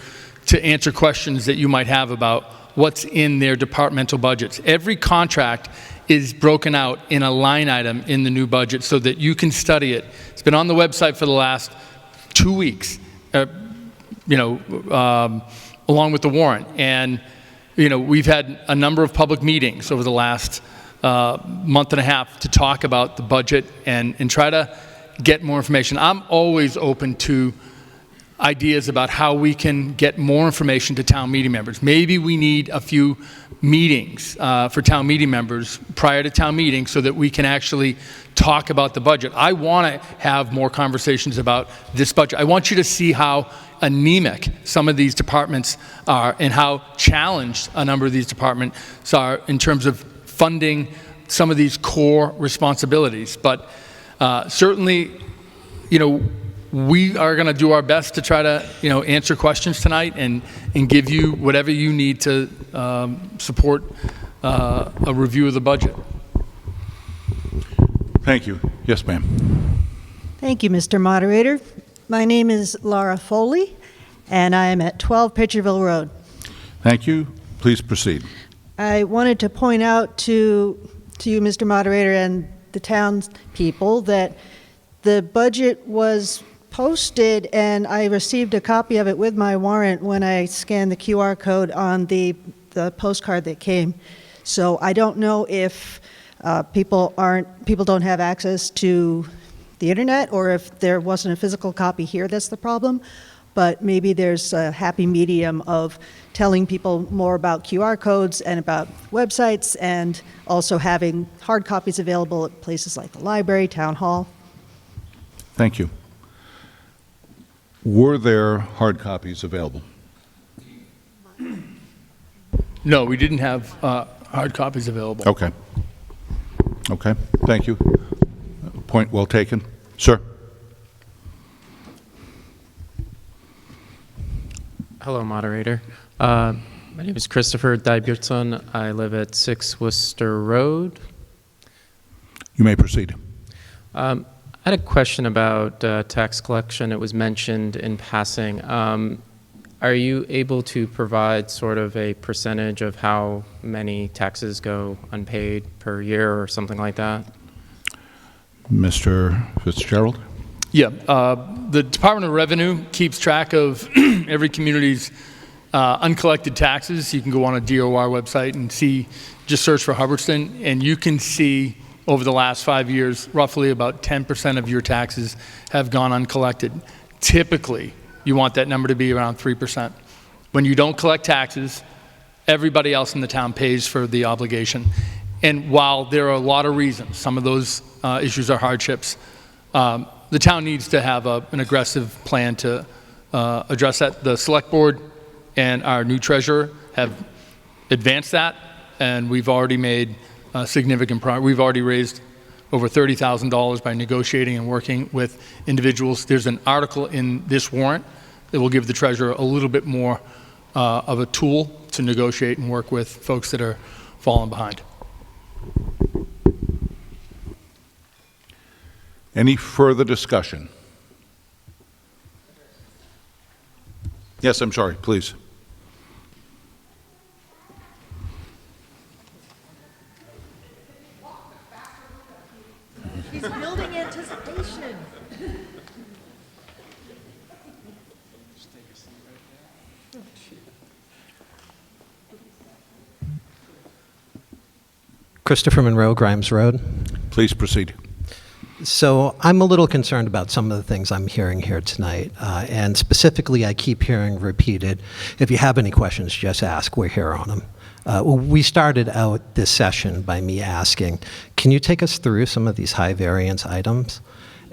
to answer questions that you might have about what's in their departmental budgets. Every contract is broken out in a line item in the new budget so that you can study it. It's been on the website for the last 2 weeks, along with the warrant. And, you know, we've had a number of public meetings over the last month and a half to talk about the budget and try to get more information. I'm always open to ideas about how we can get more information to town meeting members. Maybe we need a few meetings for town meeting members prior to town meeting so that we can actually talk about the budget. I want to have more conversations about this budget. I want you to see how anemic some of these departments are and how challenged a number of these departments are in terms of funding some of these core responsibilities. But certainly, you know, we are going to do our best to try to, you know, answer questions tonight and give you whatever you need to support a review of the budget. Thank you. Yes, ma'am. Thank you, Mr. Moderator. My name is Laura Foley, and I am at 12 Pitcherville Road. Thank you. Please proceed. I wanted to point out to you, Mr. Moderator, and the townspeople that the budget was posted, and I received a copy of it with my warrant when I scanned the QR code on the postcard that came. So I don't know if people don't have access to the internet, or if there wasn't a physical copy here that's the problem. But maybe there's a happy medium of telling people more about QR codes and about websites, and also having hard copies available at places like the library, town hall. Thank you. Were there hard copies available? No, we didn't have hard copies available. Okay. Okay. Thank you. Point well taken. Sir? Hello, moderator. My name is Christopher Dybjornsson. I live at 6 Worcester Road. You may proceed. I had a question about tax collection. It was mentioned in passing. Are you able to provide sort of a percentage of how many taxes go unpaid per year or something like that? Mr. Fitzgerald? Yeah, the Department of Revenue keeps track of every community's uncollected taxes. You can go on a DOR website and see, just search for Hubbardston, and you can see over the last 5 years, roughly about 10% of your taxes have gone uncollected. Typically, you want that number to be around 3%. When you don't collect taxes, everybody else in the town pays for the obligation. And while there are a lot of reasons, some of those issues are hardships, the town needs to have an aggressive plan to address that. The select board and our new treasurer have advanced that, and we've already made significant progress. We've already raised over $30,000 by negotiating and working with individuals. There's an article in this warrant that will give the treasurer a little bit more of a tool to negotiate and work with folks that are falling behind. Any further discussion? Yes, I'm sorry, please. He's building anticipation. Christopher Monroe, Grimes Road. Please proceed. So I'm a little concerned about some of the things I'm hearing here tonight. And specifically, I keep hearing repeated, if you have any questions, just ask. We're here on them. We started out this session by me asking, can you take us through some of these high variance items?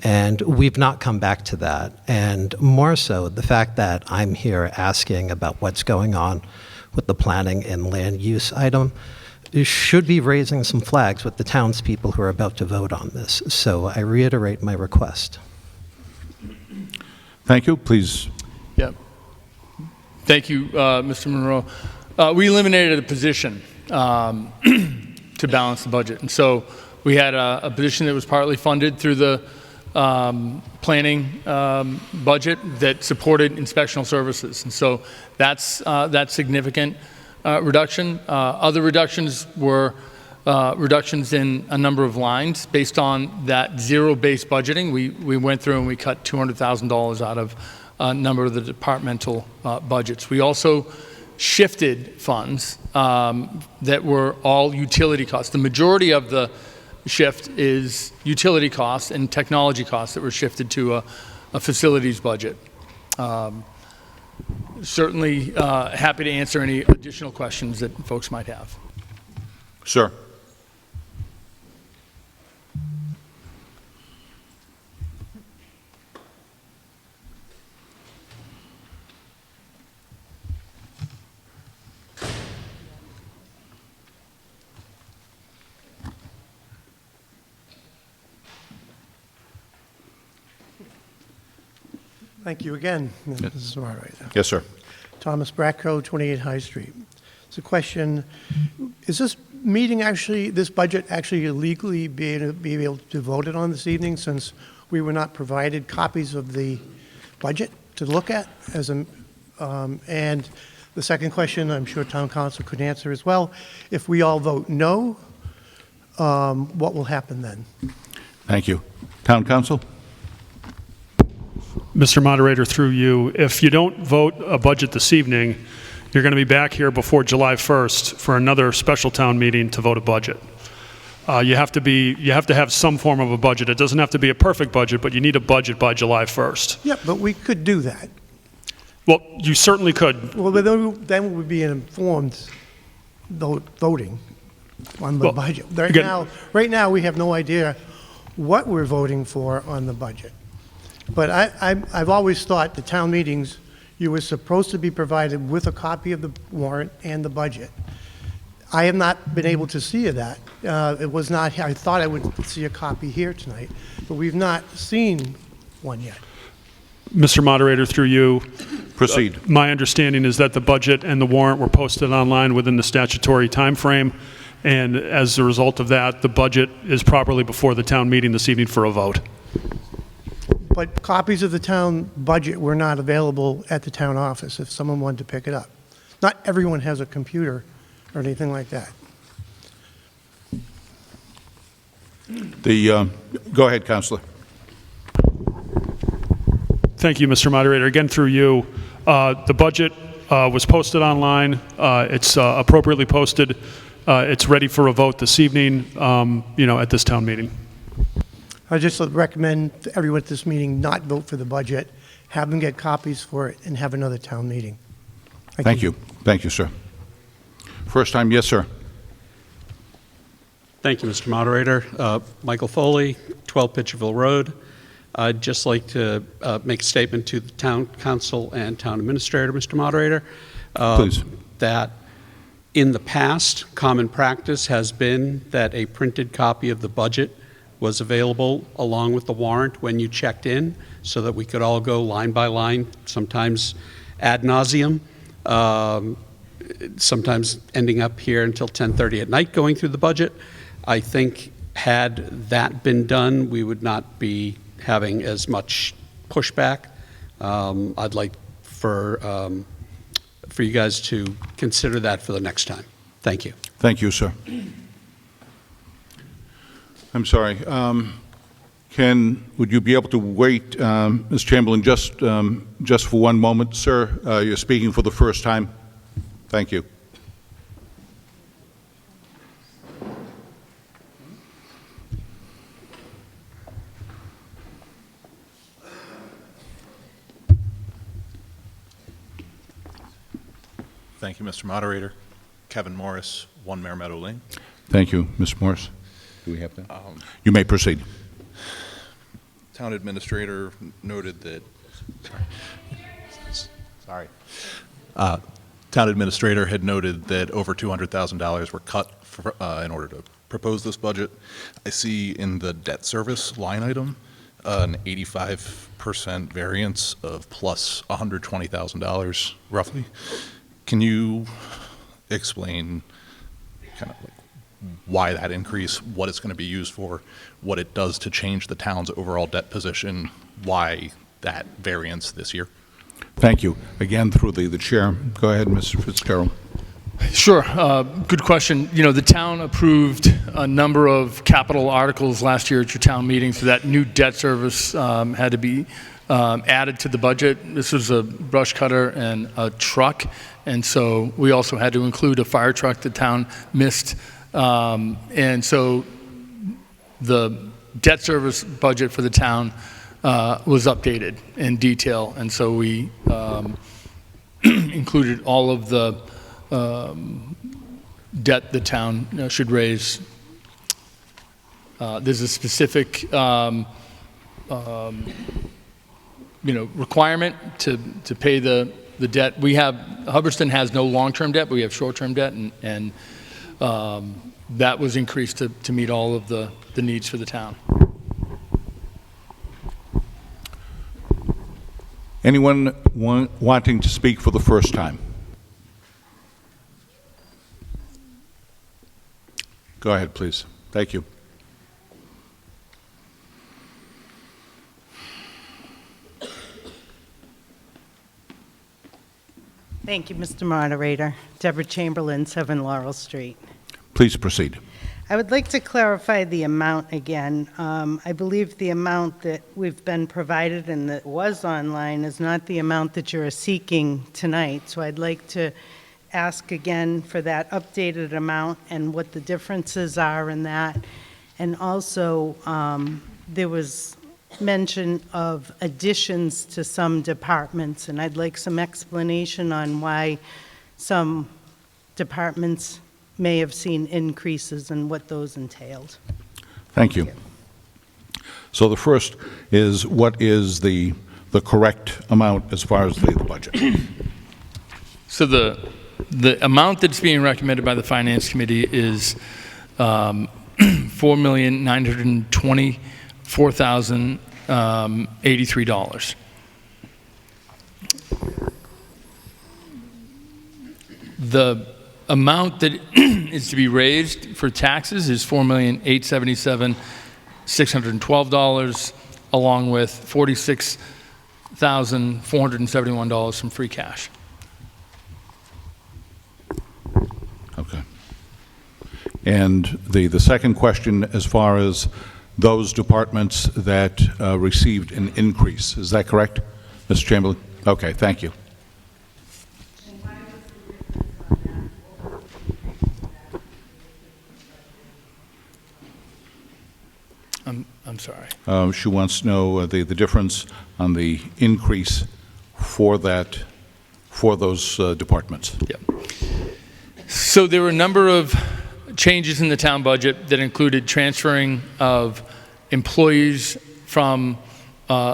And we've not come back to that. And more so, the fact that I'm here asking about what's going on with the planning and land use item should be raising some flags with the townspeople who are about to vote on this. So I reiterate my request. Thank you. Please. Yeah. Thank you, Mr. Monroe. We eliminated a position to balance the budget. And so we had a position that was partly funded through the planning budget that supported inspectional services. And so that's significant reduction. Other reductions were reductions in a number of lines based on that zero-based budgeting. We went through and we cut $200,000 out of a number of the departmental budgets. We also shifted funds that were all utility costs. The majority of the shift is utility costs and technology costs that were shifted to a facilities budget. Certainly happy to answer any additional questions that folks might have. Sir. Thank you again, Mrs. Moderator. Yes, sir. Thomas Bracco, 28 High Street. It's a question, is this meeting actually, this budget actually legally be able to vote it on this evening, since we were not provided copies of the budget to look at? And the second question, I'm sure town council could answer as well. If we all vote no, what will happen then? Thank you. Town council? Mr. Moderator, through you, if you don't vote a budget this evening, you're going to be back here before July 1st for another special town meeting to vote a budget. You have to have some form of a budget. It doesn't have to be a perfect budget, but you need a budget by July 1st. Yeah, but we could do that. Well, you certainly could. Well, then we would be an informed voting on the budget. Right now, we have no idea what we're voting for on the budget. But I've always thought the town meetings, you were supposed to be provided with a copy of the warrant and the budget. I have not been able to see that. It was not, I thought I would see a copy here tonight, but we've not seen one yet. Mr. Moderator, through you. Proceed. My understanding is that the budget and the warrant were posted online within the statutory time frame, and as a result of that, the budget is properly before the town meeting this evening for a vote. But copies of the town budget were not available at the town office if someone wanted to pick it up. Not everyone has a computer or anything like that. Go ahead, Councilor. Thank you, Mr. Moderator. Again, through you, the budget was posted online. It's appropriately posted. It's ready for a vote this evening, at this town meeting. I just recommend to everyone at this meeting not vote for the budget, have them get copies for it, and have another town meeting. Thank you. Thank you, sir. First time, yes, sir. Thank you, Mr. Moderator. Michael Foley, 12 Pitcherville Road. I'd just like to make a statement to the town council and town administrator, Mr. Moderator. Please. That in the past, common practice has been that a printed copy of the budget was available along with the warrant when you checked in, so that we could all go line by line, sometimes ad nauseum, sometimes ending up here until 10:30 at night going through the budget. I think had that been done, we would not be having as much pushback. I'd like for you guys to consider that for the next time. Thank you. Thank you, sir. I'm sorry. Would you be able to wait, Ms. Chamberlain, just for one moment, sir? You're speaking for the first time. Thank you. Thank you, Mr. Moderator. Kevin Morris, 1 Mare Meadow Lane. Thank you, Ms. Morris. Do we have that? You may proceed. Town administrator noted that. Sorry. Town administrator had noted that over $200,000 were cut in order to propose this budget. I see in the debt service line item an 85% variance of plus $120,000 roughly. Can you explain kind of like why that increase, what it's going to be used for, what it does to change the town's overall debt position, why that variance this year? Thank you. Again, through the chair. Go ahead, Mr. Fitzgerald. Sure. Good question. You know, the town approved a number of capital articles last year at your town meeting, so that new debt service had to be added to the budget. This was a brush cutter and a truck, and so we also had to include a fire truck the town missed. And so the debt service budget for the town was updated in detail, and so we included all of the debt the town should raise. There's a specific requirement to pay the debt. We have, Hubbardston has no long-term debt, but we have short-term debt, and that was increased to meet all of the needs for the town. Anyone wanting to speak for the first time? Go ahead, please. Thank you. Thank you, Mr. Moderator. Deborah Chamberlain, 7 Laurel Street. Please proceed. I would like to clarify the amount again. I believe the amount that we've been provided and that was online is not the amount that you're seeking tonight. So I'd like to ask again for that updated amount and what the differences are in that. And also, there was mention of additions to some departments, and I'd like some explanation on why some departments may have seen increases and what those entailed. Thank you. So the first is, what is the correct amount as far as the budget? So the amount that's being recommended by the Finance Committee is $4,924,083. The amount that is to be raised for taxes is $4,877,612, along with $46,471 from free cash. Okay. And the second question, as far as those departments that received an increase, is that correct, Mr. Chamberlain? Okay, thank you. I'm sorry. She wants to know the difference on the increase for those departments. Yep. So there were a number of changes in the town budget that included transferring of employees from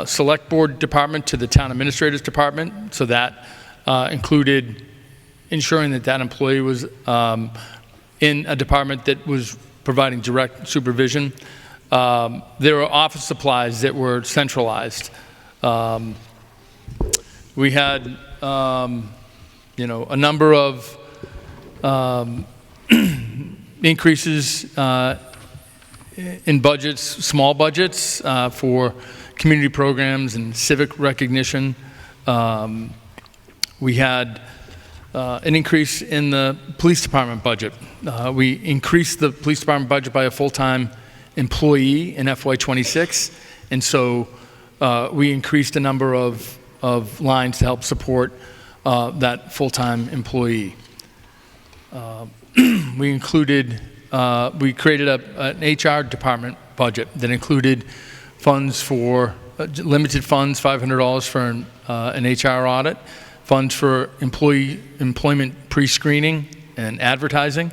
Select Board Department to the Town Administrator's Department. So that included ensuring that that employee was in a department that was providing direct supervision. There were office supplies that were centralized. We had, a number of increases in budgets, small budgets for community programs and civic recognition. We had an increase in the police department budget. We increased the police department budget by a full-time employee in FY26, and so we increased a number of lines to help support that full-time employee. We created an HR department budget that included funds for limited funds, $500 for an HR audit, funds for employment pre-screening and advertising.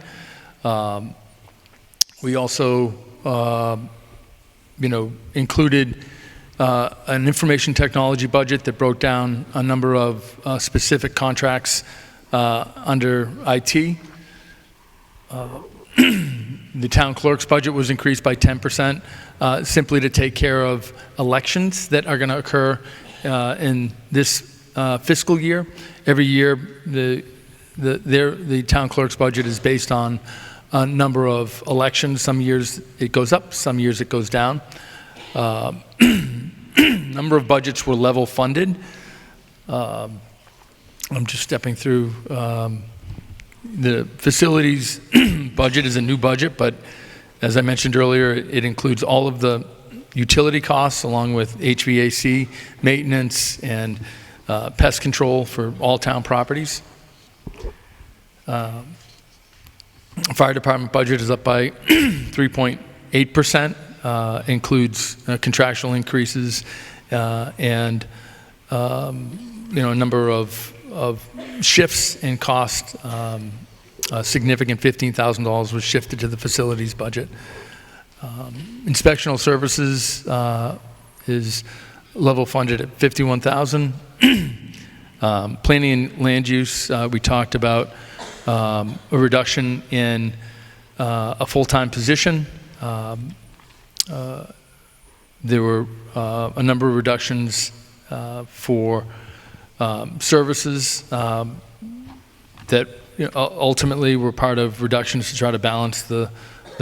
We also, included an information technology budget that broke down a number of specific contracts under IT. The town clerk's budget was increased by 10%, simply to take care of elections that are going to occur in this fiscal year. Every year, the town clerk's budget is based on a number of elections. Some years it goes up, some years it goes down. Number of budgets were level funded. I'm just stepping through. The facilities budget is a new budget, but as I mentioned earlier, it includes all of the utility costs along with HVAC, maintenance, and pest control for all town properties. Fire department budget is up by 3.8%, includes contractual increases and a number of shifts in cost. A significant $15,000 was shifted to the facilities budget. Inspectional services is level funded at $51,000. Planning and land use, we talked about a reduction in a full-time position. There were a number of reductions for services that ultimately were part of reductions to try to balance the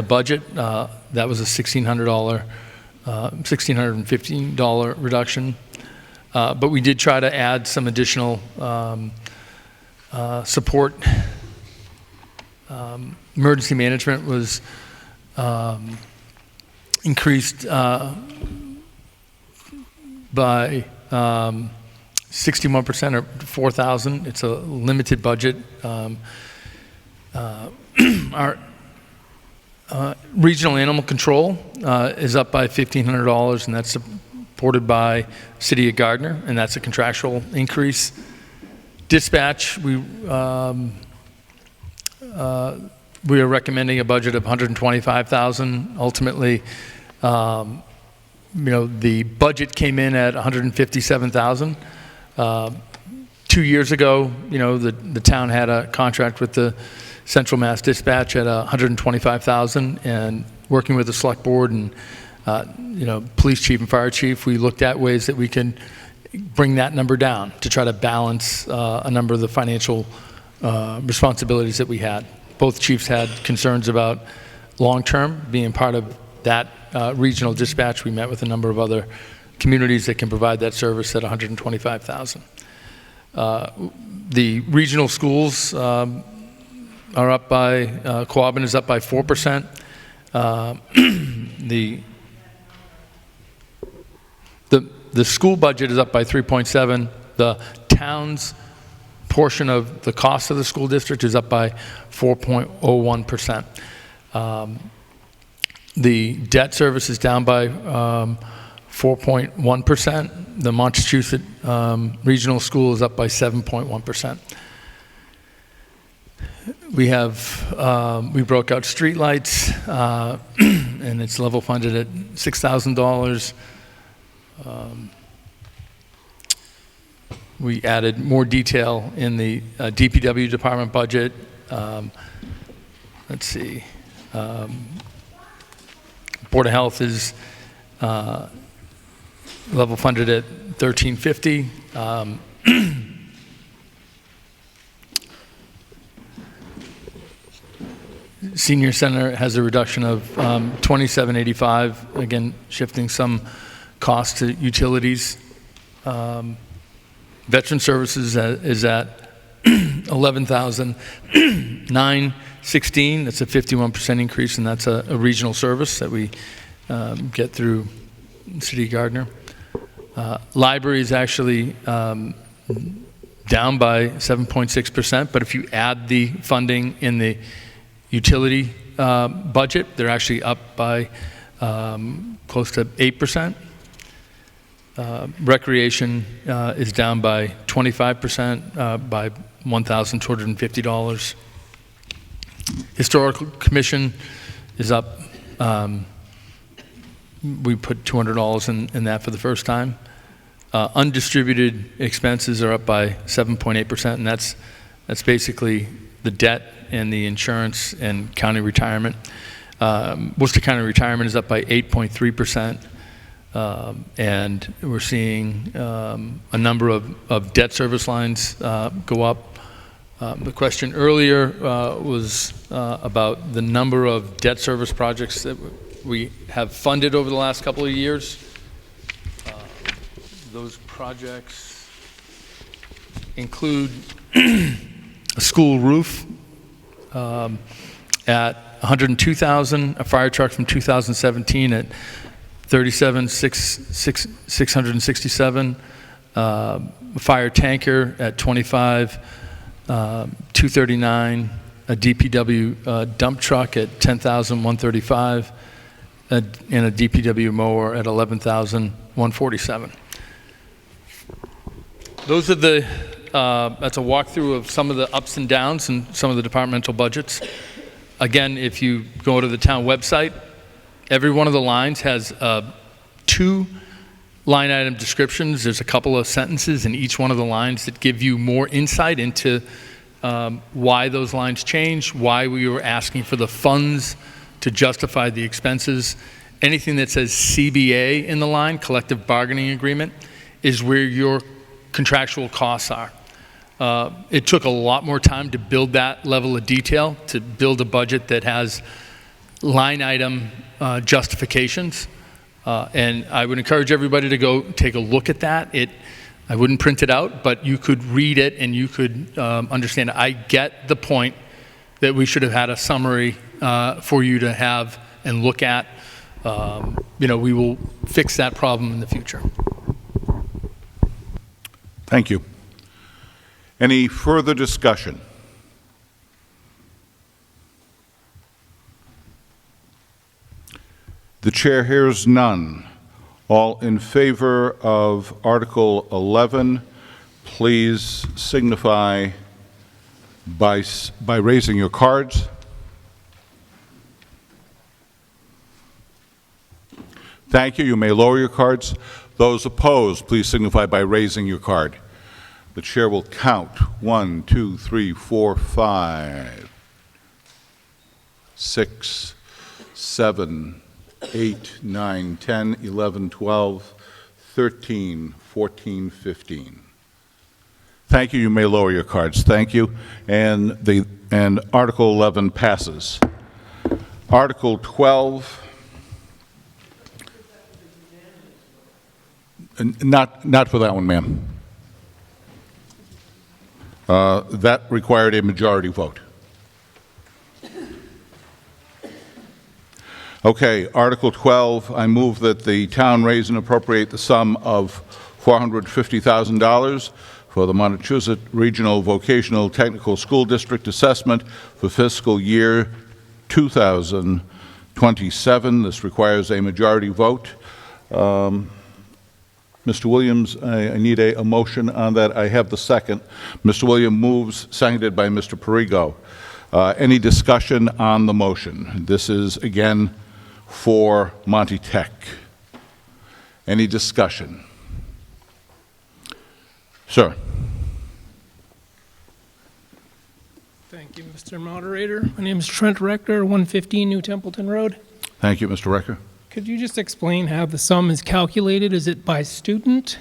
budget. That was a $1,615 reduction. But we did try to add some additional support. Emergency management was increased by 61% or 4,000. It's a limited budget. Our regional animal control is up by $1,500, and that's supported by City of Gardner, and that's a contractual increase. Dispatch, we are recommending a budget of $125,000. Ultimately, the budget came in at $157,000. 2 years ago, the town had a contract with the Central Mass Dispatch at $125,000, and working with the select board and police chief and fire chief, we looked at ways that we can bring that number down to try to balance a number of the financial responsibilities that we had. Both chiefs had concerns about long-term being part of that regional dispatch. We met with a number of other communities that can provide that service at $125,000. The regional schools are up by, Quabbin is up by 4%. The school budget is up by 3.7. The town's portion of the cost of the school district is up by 4.01%. The debt service is down by 4.1%. The Montechusett Regional School is up by 7.1%. We broke out streetlights, and it's level funded at $6,000. We added more detail in the DPW department budget. Let's see. Board of Health is level funded at $1350. Senior Center has a reduction of $2785, again, shifting some costs to utilities. Veteran Services is at $11,916. That's a 51% increase, and that's a regional service that we get through City of Gardner. Library is actually down by 7.6%, but if you add the funding in the utility budget, they're actually up by close to 8%. Recreation is down by 25%, by $1,250. Historical Commission is up. We put $200 in that for the first time. Undistributed expenses are up by 7.8%, and that's basically the debt and the insurance and county retirement. Worcester County retirement is up by 8.3%. And we're seeing a number of debt service lines go up. The question earlier was about the number of debt service projects that we have funded over the last couple of years. Those projects include a school roof at $102,000, a fire truck from 2017 at $37,667, a fire tanker at $25,239, a DPW dump truck at $10,135, and a DPW mower at $11,147. Those are the that's a walkthrough of some of the ups and downs in some of the departmental budgets. Again, if you go to the town website, every one of the lines has 2 line item descriptions. There's a couple of sentences in each one of the lines that give you more insight into why those lines changed, why we were asking for the funds to justify the expenses. Anything that says CBA in the line, collective bargaining agreement, is where your contractual costs are. It took a lot more time to build that level of detail, to build a budget that has line item justifications. And I would encourage everybody to go take a look at that. I wouldn't print it out, but you could read it and you could understand it. I get the point that we should have had a summary for you to have and look at. We will fix that problem in the future. Thank you. Any further discussion? The chair hears none. All in favor of Article 11, please signify by raising your cards. Thank you. You may lower your cards. Those opposed, please signify by raising your card. The chair will count 1, 2, 3, 4, 5, 6, 7, 8, 9, 10, 11, 12, 13, 14, 15. Thank you. You may lower your cards. Thank you. And Article 11 passes. Article 12. Not for that one, ma'am. That required a majority vote. Okay, Article 12, I move that the town raise and appropriate the sum of $450,000 for the Montechusett Regional Vocational Technical School District assessment for fiscal year 2027. This requires a majority vote. Mr. Williams, I need a motion on that. I have the second. Mr. Williams moves, seconded by Mr. Perigo. Any discussion on the motion? This is, again, for Monty Tech. Any discussion? Sir. Thank you, Mr. Moderator. My name is Trent Rector, 115 New Templeton Road. Thank you, Mr. Recker. Could you just explain how the sum is calculated? Is it by student?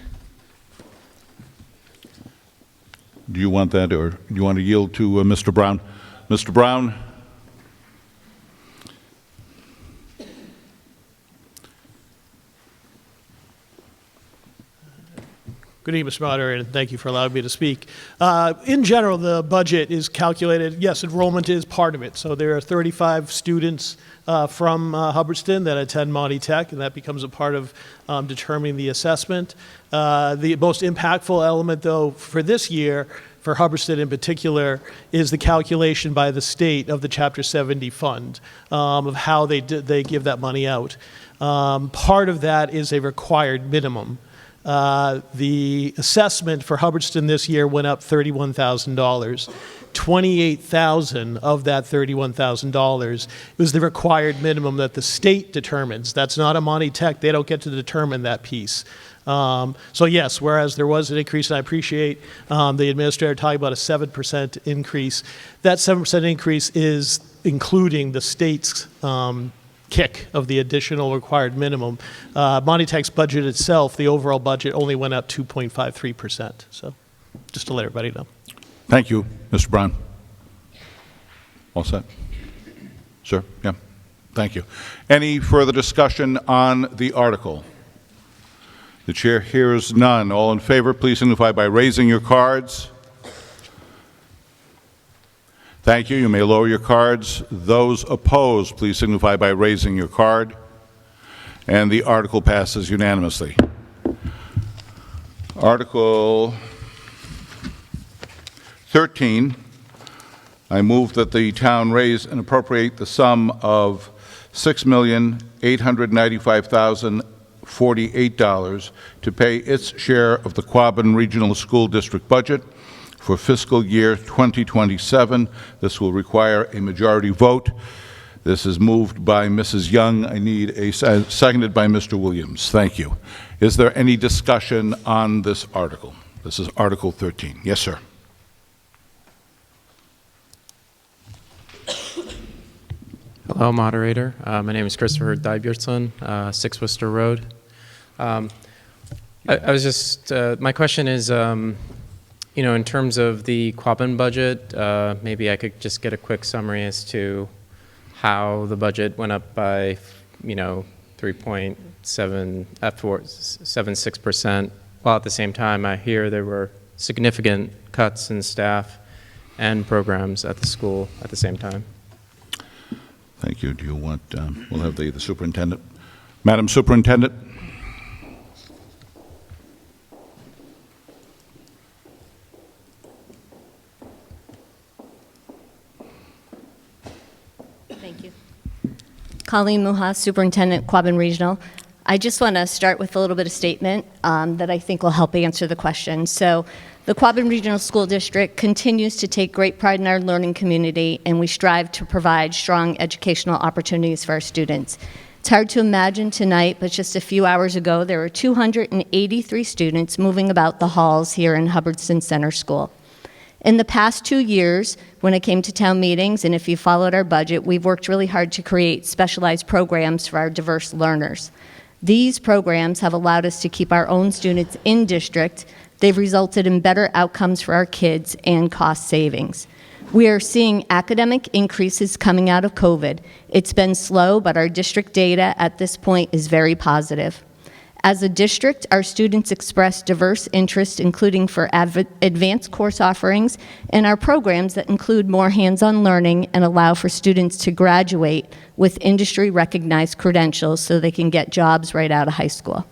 Do you want that, or do you want to yield to Mr. Brown? Mr. Brown? Good evening, Mr. Moderator, and thank you for allowing me to speak. In general, the budget is calculated, yes, enrollment is part of it. So there are 35 students from Hubbardston that attend Monty Tech, and that becomes a part of determining the assessment. The most impactful element, though, for this year, for Hubbardston in particular, is the calculation by the state of the Chapter 70 fund, of how they give that money out. Part of that is a required minimum. The assessment for Hubbardston this year went up $31,000. $28,000 of that $31,000 was the required minimum that the state determines. That's not a Monty Tech. They don't get to determine that piece. So yes, whereas there was an increase, and I appreciate the administrator talking about a 7% increase, that 7% increase is including the state's kick of the additional required minimum. Monty Tech's budget itself, the overall budget, only went up 2.53%. So just to let everybody know. Thank you, Mr. Brown. All set? Sir? Yeah. Thank you. Any further discussion on the article? The chair hears none. All in favor, please signify by raising your cards. Thank you. You may lower your cards. Those opposed, please signify by raising your card. And the article passes unanimously. Article 13, I move that the town raise and appropriate the sum of $6,895,048 to pay its share of the Quabbin Regional School District budget for fiscal year 2027. This will require a majority vote. This is moved by Mrs. Young. I need a seconded by Mr. Williams. Thank you. Is there any discussion on this article? This is Article 13. Yes, sir. Hello, moderator. My name is Christopher Dybjornsson, 6 Worcester Road. I was just, my question is, you know, in terms of the Quabbin budget, maybe I could just get a quick summary as to how the budget went up by, you know, 3.76%, while at the same time I hear there were significant cuts in staff and programs at the school at the same time. Thank you. Do you want, we'll have the superintendent. Madam Superintendent. Thank you. Colleen Muha, Superintendent, Quabbin Regional. I just want to start with a little bit of statement that I think will help answer the question. So the Quabbin Regional School District continues to take great pride in our learning community, and we strive to provide strong educational opportunities for our students. It's hard to imagine tonight, but just a few hours ago, there were 283 students moving about the halls here in Hubbardston Center School. In the past 2 years, when it came to town meetings, and if you followed our budget, we've worked really hard to create specialized programs for our diverse learners. These programs have allowed us to keep our own students in district. They've resulted in better outcomes for our kids and cost savings. We are seeing academic increases coming out of COVID. It's been slow, but our district data at this point is very positive. As a district, our students express diverse interests, including for advanced course offerings and our programs that include more hands-on learning and allow for students to graduate with industry-recognized credentials so they can get jobs right out of high school.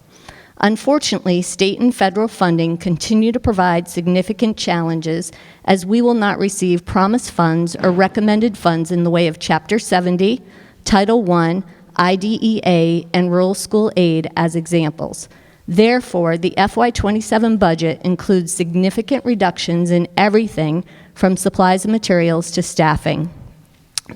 Unfortunately, state and federal funding continue to provide significant challenges as we will not receive promised funds or recommended funds in the way of Chapter 70, Title I, IDEA, and Rural School Aid as examples. Therefore, the FY27 budget includes significant reductions in everything from supplies and materials to staffing.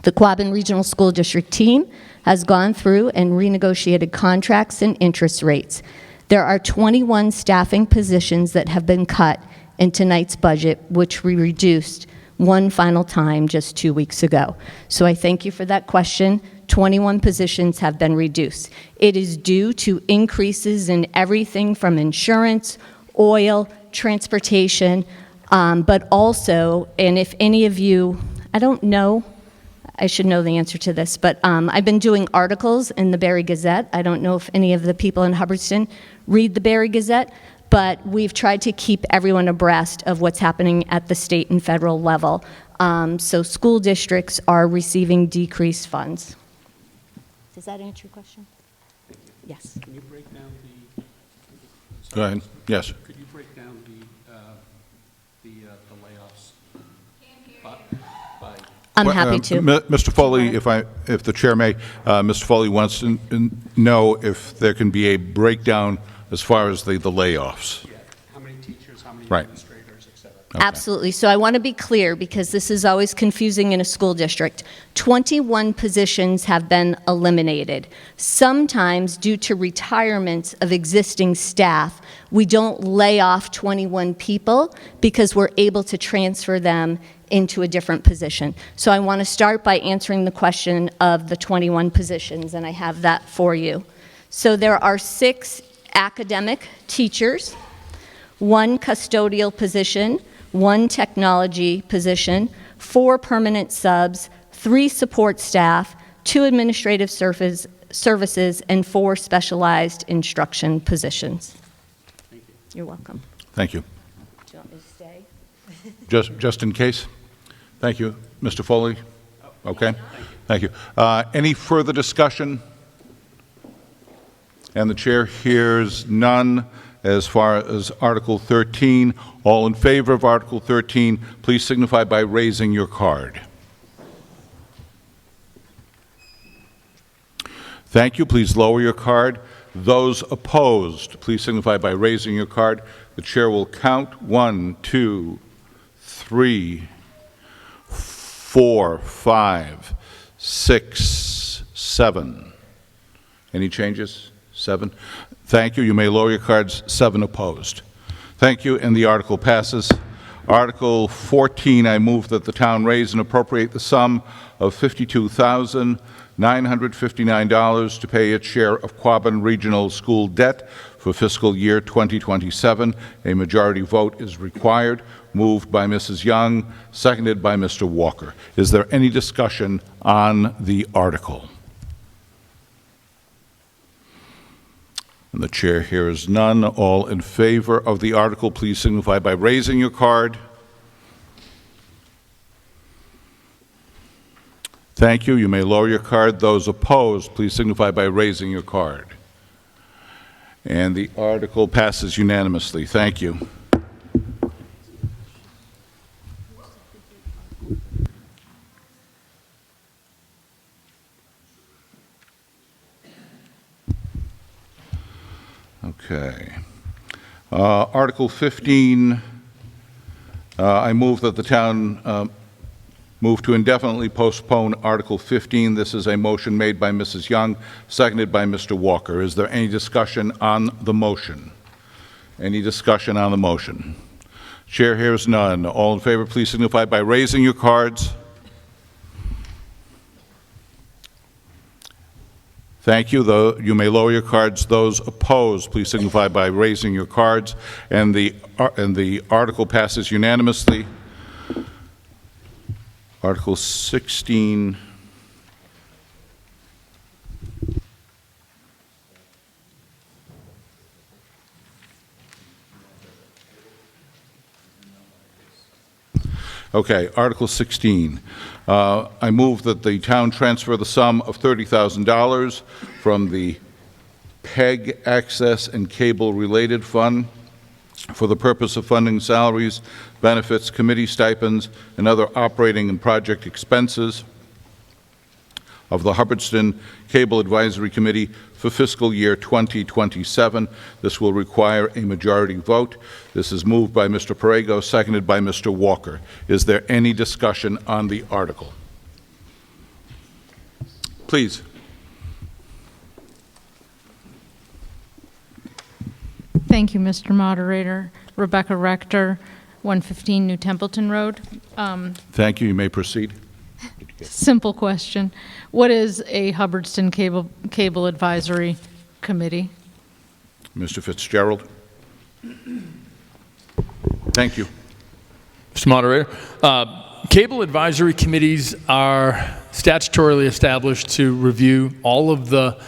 The Quabbin Regional School District team has gone through and renegotiated contracts and interest rates. There are 21 staffing positions that have been cut in tonight's budget, which we reduced one final time just 2 weeks ago. So I thank you for that question. 21 positions have been reduced. It is due to increases in everything from insurance, oil, transportation, but also, and if any of you, I don't know, I should know the answer to this, but I've been doing articles in the Barry Gazette. I don't know if any of the people in Hubbardston read the Barry Gazette, but we've tried to keep everyone abreast of what's happening at the state and federal level. So school districts are receiving decreased funds. Does that answer your question? Yes. Can you break down the... Go ahead. Yes. Could you break down the layoffs? I'm happy to. Mr. Foley, if the chair may, Mr. Foley wants to know if there can be a breakdown as far as the layoffs. Yeah. How many teachers, how many Right. administrators, et cetera? Okay. Absolutely. So I want to be clear because this is always confusing in a school district. 21 positions have been eliminated. Sometimes due to retirements of existing staff, we don't lay off 21 people because we're able to transfer them into a different position. So I want to start by answering the question of the 21 positions, and I have that for you. So there are 6 academic teachers, 1 custodial position, 1 technology position, 4 permanent subs, 3 support staff, 2 administrative services, and 4 specialized instruction positions. Thank you. You're welcome. Thank you. Do you want me to stay? Just in case. Thank you. Mr. Foley? Okay. Thank you. Any further discussion? And the chair hears none as far as Article 13. All in favor of Article 13, please signify by raising your card. Thank you. Please lower your card. Those opposed, please signify by raising your card. The chair will count 1, 2, 3, 4, 5, 6, 7. Any changes? 7. Thank you. You may lower your cards. 7 opposed. Thank you, and the article passes. Article 14, I move that the town raise and appropriate the sum of $52,959 to pay its share of Quabbin Regional School debt for fiscal year 2027. A majority vote is required. Moved by Mrs. Young, seconded by Mr. Walker. Is there any discussion on the article? And the chair hears none. All in favor of the article, please signify by raising your card. Thank you. You may lower your card. Those opposed, please signify by raising your card. And the article passes unanimously. Thank you. Okay. Article 15, I move that the town move to indefinitely postpone Article 15. This is a motion made by Mrs. Young, seconded by Mr. Walker. Is there any discussion on the motion? Any discussion on the motion? Chair hears none. All in favor, please signify by raising your cards. Thank you. You may lower your cards. Those opposed, please signify by raising your cards. And the article passes unanimously. Article 16. Okay, Article 16. I move that the town transfer the sum of $30,000 from the PEG Access and Cable Related Fund for the purpose of funding salaries, benefits, committee stipends, and other operating and project expenses of the Hubbardston Cable Advisory Committee for fiscal year 2027. This will require a majority vote. This is moved by Mr. Perego, seconded by Mr. Walker. Is there any discussion on the article? Please. Thank you, Mr. Moderator. Rebecca Rector, 115 New Templeton Road. Thank you. You may proceed. Simple question. What is a Hubbardston Cable Advisory Committee? Mr. Fitzgerald. Thank you. Mr. Moderator, cable advisory committees are statutorily established to review all of the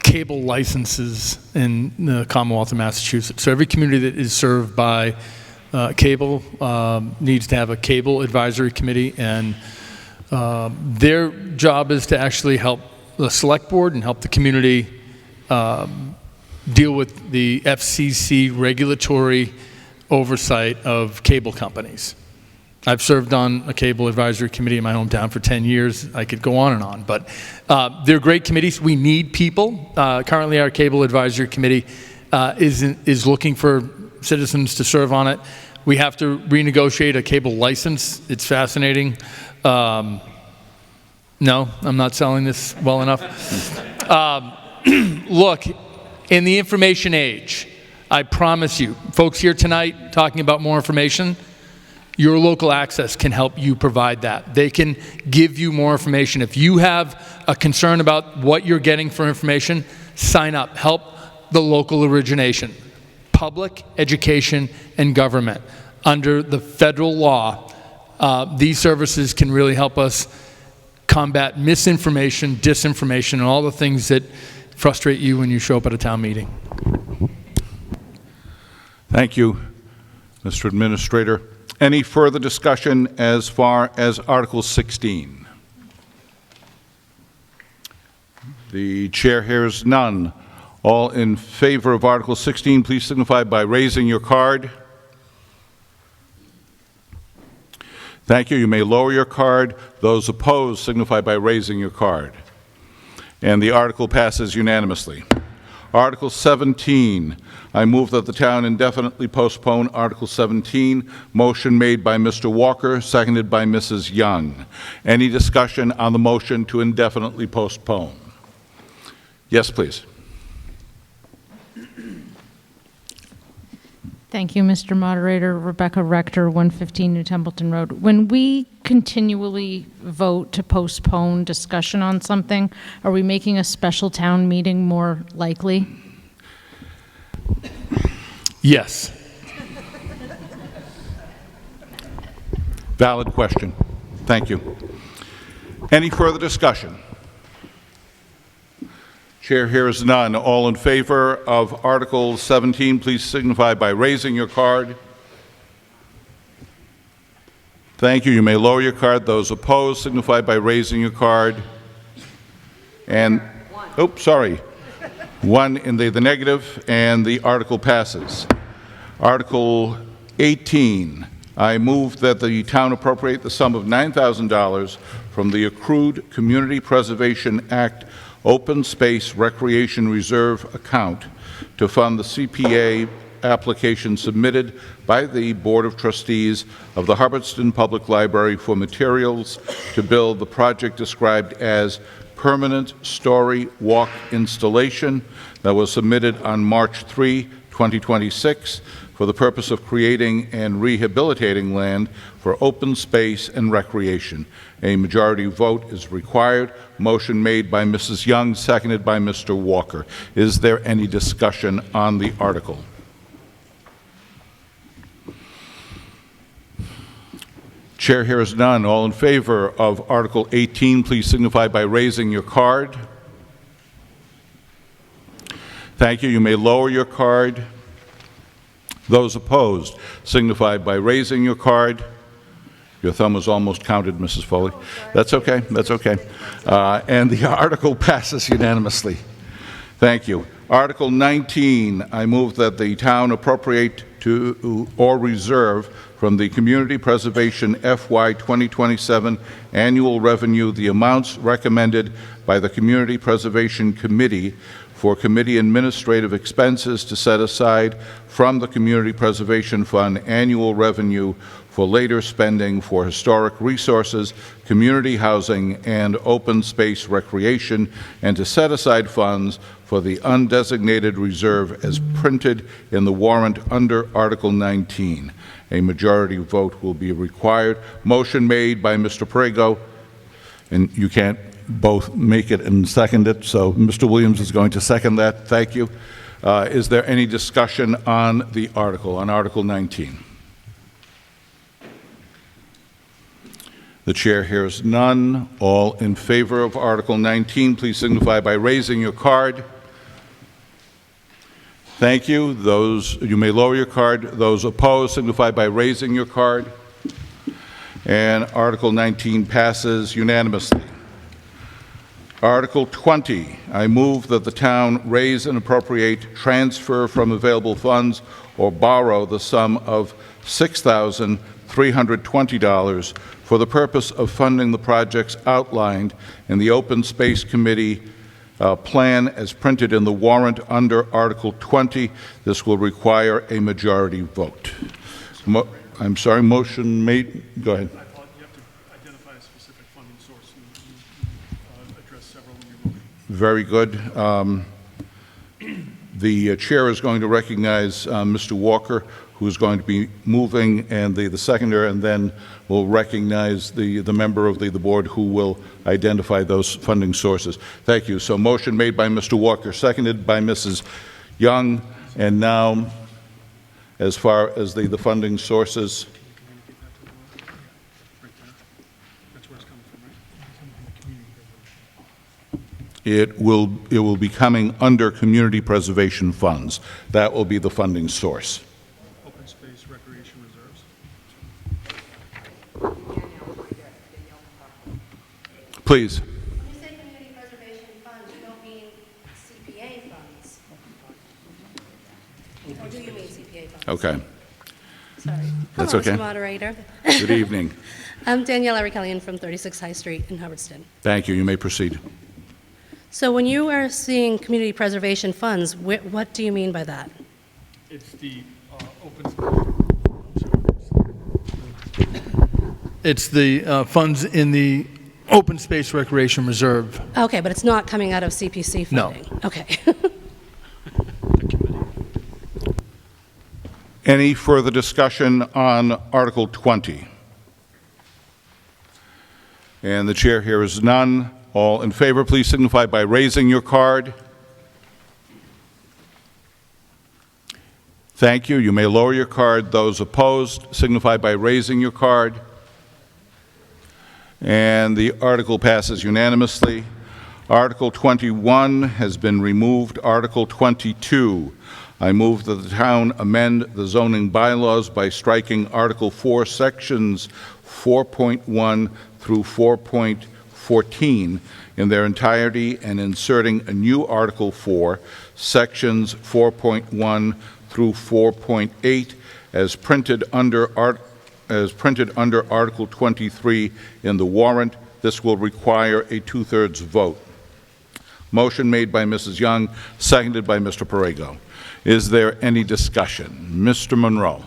cable licenses in the Commonwealth of Massachusetts. So every community that is served by cable needs to have a cable advisory committee, and their job is to actually help the select board and help the community deal with the FCC regulatory oversight of cable companies. I've served on a cable advisory committee in my hometown for 10 years. I could go on and on, but they're great committees. We need people. Currently, our cable advisory committee is looking for citizens to serve on it. We have to renegotiate a cable license. It's fascinating. No, I'm not selling this well enough. Look, in the information age, I promise you, folks here tonight talking about more information, your local access can help you provide that. They can give you more information. If you have a concern about what you're getting for information, sign up. Help the local origination. Public, education, and government. Under the federal law, these services can really help us combat misinformation, disinformation, and all the things that frustrate you when you show up at a town meeting. Thank you, Mr. Administrator. Any further discussion as far as Article 16? The chair hears none. All in favor of Article 16, please signify by raising your card. Thank you. You may lower your card. Those opposed signify by raising your card. And the article passes unanimously. Article 17, I move that the town indefinitely postpone Article 17. Motion made by Mr. Walker, seconded by Mrs. Young. Any discussion on the motion to indefinitely postpone? Yes, please. Thank you, Mr. Moderator. Rebecca Rector, 115 New Templeton Road. When we continually vote to postpone discussion on something, are we making a special town meeting more likely? Yes. Valid question. Thank you. Any further discussion? Chair hears none. All in favor of Article 17, please signify by raising your card. Thank you. You may lower your card. Those opposed signify by raising your card. And, oops, sorry. One in the negative, and the article passes. Article 18, I move that the town appropriate the sum of $9,000 from the accrued Community Preservation Act Open Space Recreation Reserve account to fund the CPA application submitted by the Board of Trustees of the Hubbardston Public Library for materials to build the project described as permanent story walk installation that was submitted on March 3, 2026 for the purpose of creating and rehabilitating land for open space and recreation. A majority vote is required. Motion made by Mrs. Young, seconded by Mr. Walker. Is there any discussion on the article? Chair hears none. All in favor of Article 18, please signify by raising your card. Thank you. You may lower your card. Those opposed signify by raising your card. Your thumb was almost counted, Mrs. Foley. That's okay. That's okay. And the article passes unanimously. Thank you. Article 19, I move that the town appropriate to or reserve from the Community Preservation FY 2027 annual revenue the amounts recommended by the Community Preservation Committee for committee administrative expenses to set aside from the Community Preservation Fund annual revenue for later spending for historic resources, community housing, and open space recreation, and to set aside funds for the undesignated reserve as printed in the warrant under Article 19. A majority vote will be required. Motion made by Mr. Prego, and you can't both make it and second it, so Mr. Williams is going to second that. Thank you. Is there any discussion on the article, on Article 19? The chair hears none. All in favor of Article 19, please signify by raising your card. Thank you. You may lower your card. Those opposed, signify by raising your card. And Article 19 passes unanimously. Article 20, I move that the town raise and appropriate, transfer from available funds, or borrow the sum of $6,320 for the purpose of funding the projects outlined in the Open Space Committee plan as printed in the warrant under Article 20. This will require a majority vote. I'm sorry, motion made. Go ahead. I thought you have to identify a specific funding source. You addressed several in your motion. Very good. The chair is going to recognize Mr. Walker, who is going to be moving, and the seconder, and then we'll recognize the member of the board who will identify those funding sources. Thank you. So motion made by Mr. Walker, seconded by Mrs. Young, and now as far as the funding sources. It will be coming under community preservation funds. That will be the funding source. Open space recreation reserves. Please. When you say community preservation funds, you don't mean CPA funds? Or do you mean CPA funds? Okay. Sorry. That's Hello, okay. Mr. Moderator. Good evening. I'm Danielle Arikellian from 36 High Street in Hubbardston. Thank you. You may proceed. So when you are seeing community preservation funds, what do you mean by that? It's the It's the funds in the Open Space Recreation Reserve. Okay, but it's not coming out of CPC No. funding? Okay. Any further discussion on Article 20? And the chair here is none. All in favor, please signify by raising your card. Thank you. You may lower your card. Those opposed, signify by raising your card. And the article passes unanimously. Article 21 has been removed. Article 22, I move that the town amend the zoning bylaws by striking Article 4, Sections 4.1 through 4.14 in their entirety and inserting a new Article 4, Sections 4.1 through 4.8 as printed under Article 23 in the warrant. This will require a two-thirds vote. Motion made by Mrs. Young, seconded by Mr. Perego. Is there any discussion? Mr. Monroe.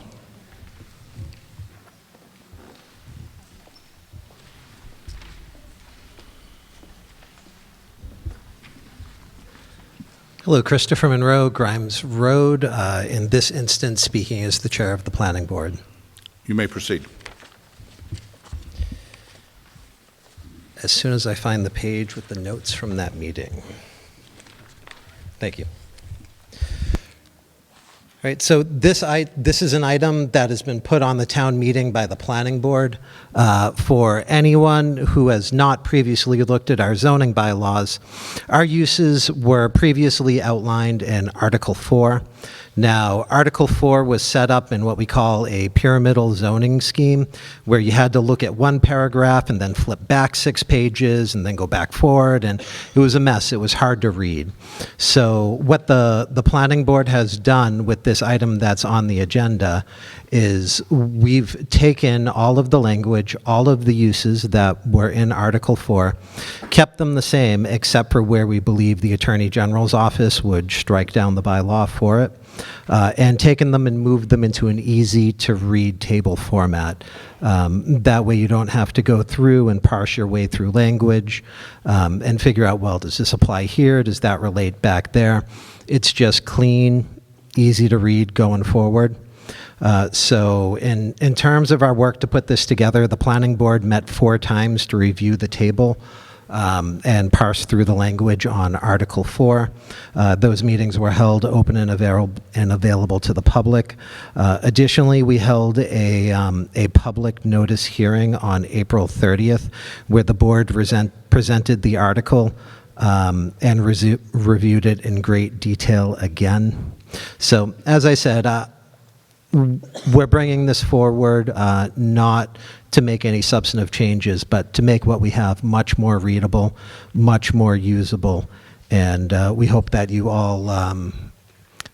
Hello, Christopher Monroe, Grimes Road. In this instance, speaking as the chair of the planning board. You may proceed. As soon as I find the page with the notes from that meeting. Thank you. All right, so this is an item that has been put on the town meeting by the planning board. For anyone who has not previously looked at our zoning bylaws, our uses were previously outlined in Article 4. Now, Article 4 was set up in what we call a pyramidal zoning scheme, where you had to look at one paragraph and then flip back 6 pages and then go back forward, and it was a mess. It was hard to read. So what the planning board has done with this item that's on the agenda is we've taken all of the language, all of the uses that were in Article 4, kept them the same except for where we believe the Attorney General's office would strike down the bylaw for it. it, and taken them and moved them into an easy-to-read table format. That way you don't have to go through and parse your way through language and figure out, well, does this apply here? Does that relate back there? It's just clean, easy to read going forward. So in terms of our work to put this together, the planning board met 4 times to review the table and parse through the language on Article 4. Those meetings were held open and available to the public. Additionally, we held a public notice hearing on April 30th where the board presented the article and reviewed it in great detail again. So as I said, we're bringing this forward not to make any substantive changes, but to make what we have much more readable, much more usable, and we hope that you all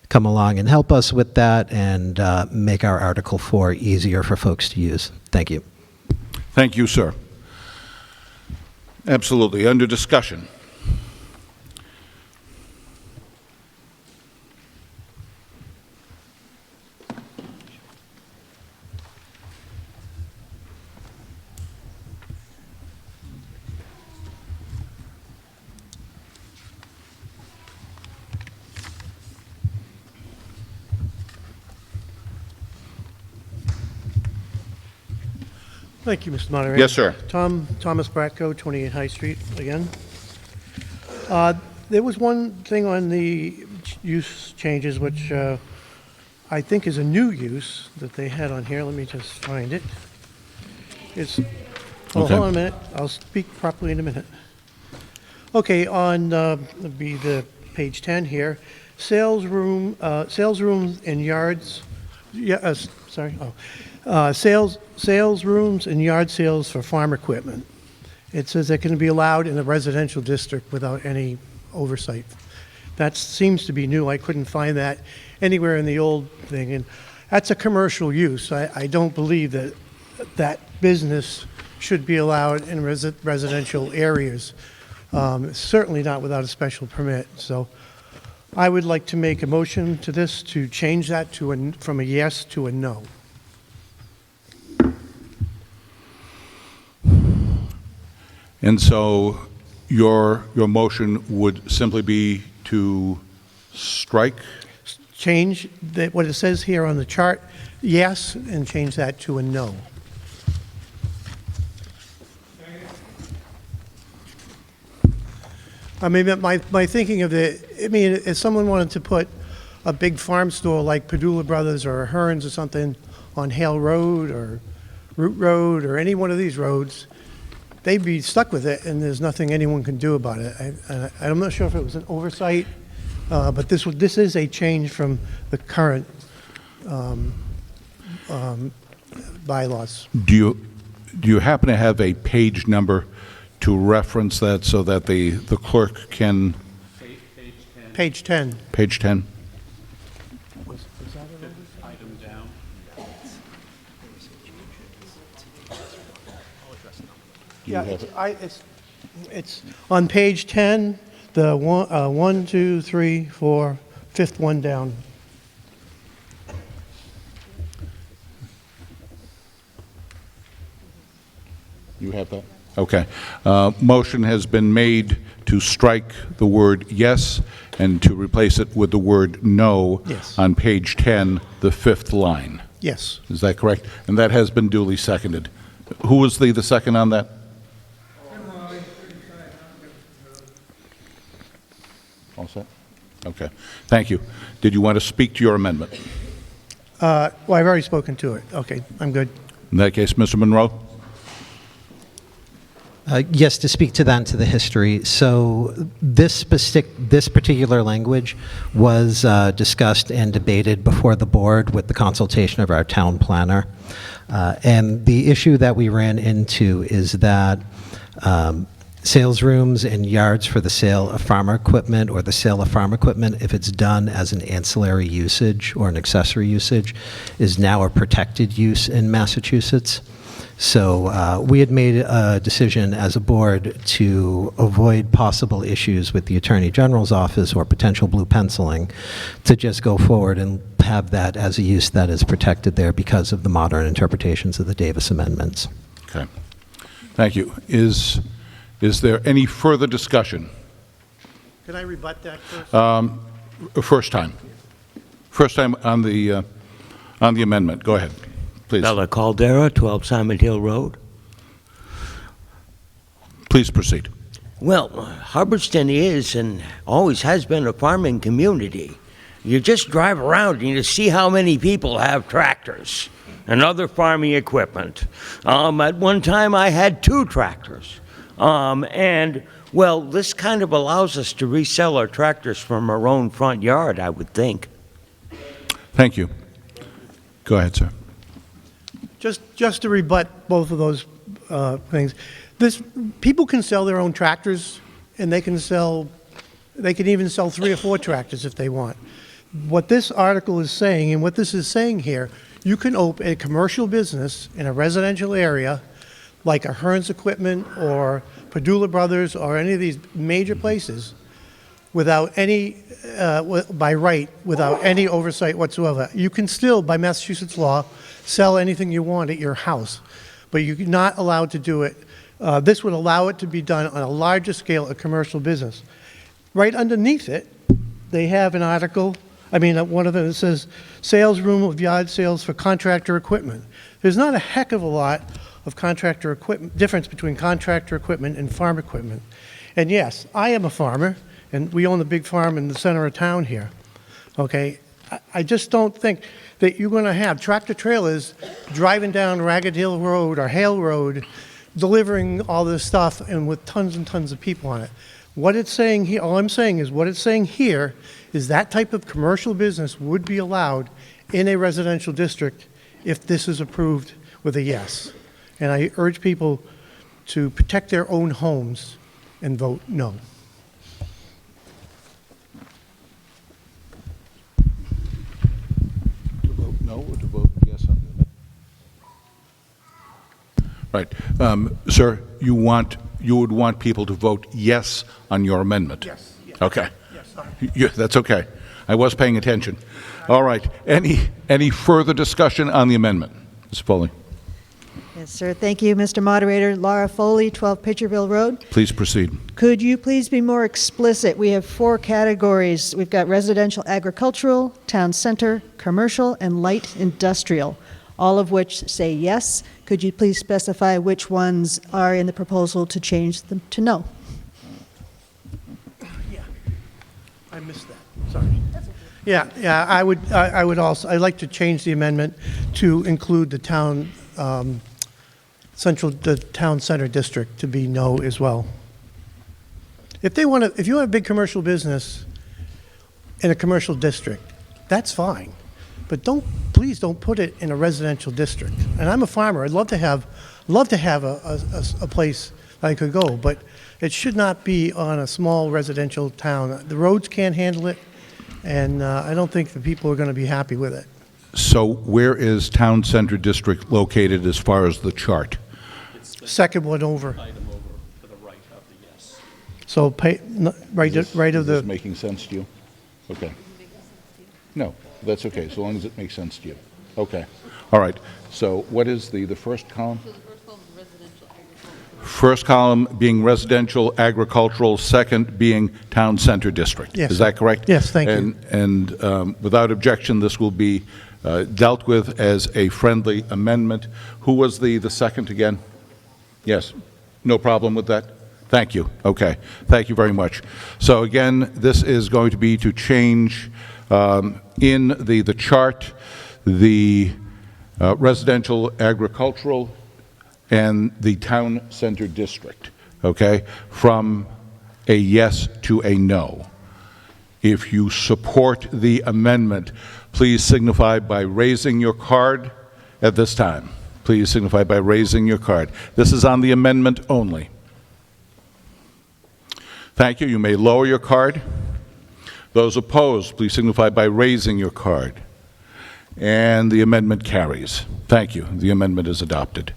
come along and help us with that and make our Article 4 easier for folks to use. Thank you. Thank you, sir. Absolutely. Under discussion. Thank you, Mr. Moderator. Yes, sir. Thomas Bratko, 28 High Street, again. There was one thing on the use changes which I think is a new use that they had on here. Let me just find it. It's, hold on a minute. I'll speak properly in a minute. Okay, on be the page 10 here, sales rooms and yards. Yeah, sorry. Sales rooms and yard sales for farm equipment. It says they can be allowed in a residential district without any oversight. That seems to be new. I couldn't find that anywhere in the old thing, and that's a commercial use. I don't believe that that business should be allowed in residential areas. Certainly not without a special permit. So I would like to make a motion to this to change that to from a yes to a no. And so your motion would simply be to strike? Change what it says here on the chart, yes, and change that to a no. I mean, my thinking of if someone wanted to put a big farm store like Padula Brothers or Hearns or something on Hale Road or Root Road or any one of these roads, they'd be stuck with it, and there's nothing anyone can do about it. I'm not sure if it was an oversight, but this is a change from the current bylaws. Do you happen to have a page number to reference that so that the clerk can? Page 10. Page 10. Item down. Yeah, it's on page 10, the 1, 2, 3, 4, fifth one down. You have that? Okay. Motion has been made to strike the word yes and to replace it with the word no on page 10, the fifth line. Yes. Is that correct? And that has been duly seconded. Who was the second on that? All set? Okay. Thank you. Did you want to speak to your amendment? Well, I've already spoken to it. Okay, I'm good. In that case, Mr. Monroe? Yes, to speak to that and to the history. So this particular language was discussed and debated before the board with the consultation of our town planner. And the issue that we ran into is that sales rooms and yards for the sale of farm equipment or the sale of farm equipment, if it's done as an ancillary usage or an accessory usage, is now a protected use in Massachusetts. So we had made a decision as a board to avoid possible issues with the Attorney General's office or potential blue penciling, to just go forward and have that as a use that is protected there because of the modern interpretations of the Davis amendments. Okay. Thank you. Is there any further discussion? Can I rebut that first? First time. First time on the amendment. Go ahead, please. Bella Caldera, 12 Simon Hill Road. Please proceed. Well, Hubbardston is and always has been a farming community. You just drive around and you see how many people have tractors and other farming equipment. At one time, I had 2 tractors. Well, this kind of allows us to resell our tractors from our own front yard, I would think. Thank you. Go ahead, sir. Just to rebut both of those things, people can sell their own tractors, and they can even sell 3 or 4 tractors if they want. What this article is saying, and what this is saying here, you can open a commercial business in a residential area, like a Hearns Equipment or Padula Brothers or any of these major places, without any, by right, without any oversight whatsoever. You can still, by Massachusetts law, sell anything you want at your house, but you're not allowed to do it. This would allow it to be done on a larger scale of commercial business. Right underneath it, they have an article, one of them that says, sales room of yard sales for contractor equipment. There's not a heck of a lot of contractor equipment, difference between contractor equipment and farm equipment. And yes, I am a farmer, and we own the big farm in the center of town here, okay? I just don't think that you're gonna have tractor trailers driving down Ragged Hill Road or Hale Road, delivering all this stuff and with tons and tons of people on it. What it's saying here, all I'm saying is what it's saying here is that type of commercial business would be allowed in a residential district if this is approved with a yes. And I urge people to protect their own homes and vote no. To vote no or to vote yes on the amendment? Right. Sir, you would want people to vote yes on your amendment? Yes. Okay. Yes, sorry. That's okay. I was paying attention. All right. Any further discussion on the amendment? Ms. Foley. Yes, sir. Thank you, Mr. Moderator. Laura Foley, 12 Pitcherville Road. Please proceed. Could you please be more explicit? We have 4 categories. We've got residential agricultural, town center, commercial, and light industrial, all of which say yes. Could you please specify which ones are in the proposal to change them to no? Yeah, I missed that. Sorry. Yeah. I would also. I'd like to change the amendment to include the town the town center district to be no as well. If you have a big commercial business in a commercial district, that's fine. But please don't put it in a residential district. And I'm a farmer. I'd love to have a place I could go, but it should not be on a small residential town. The roads can't handle it, and I don't think the people are going to be happy with it. So where is Town Center District located as far as the chart? Second one over. Item over to the right of the yes. So right of Is this the. making sense to you? Okay. No, that's okay, as long as it makes sense to you. Okay. All right. So what is the first column? First column being residential, agricultural, second being town center district. Yes. Is that correct? Yes, thank you. And without objection, this will be dealt with as a friendly amendment. Who was the second again? Yes. No problem with that? Thank you. Okay. Thank you very much. So again, this is going to be to change in the chart the residential, agricultural, and the town center district, okay, from a yes to a no. If you support the amendment, please signify by raising your card at this time. Please signify by raising your card. This is on the amendment only. Thank you. You may lower your card. Those opposed, please signify by raising your card. And the amendment carries. Thank you. The amendment is adopted.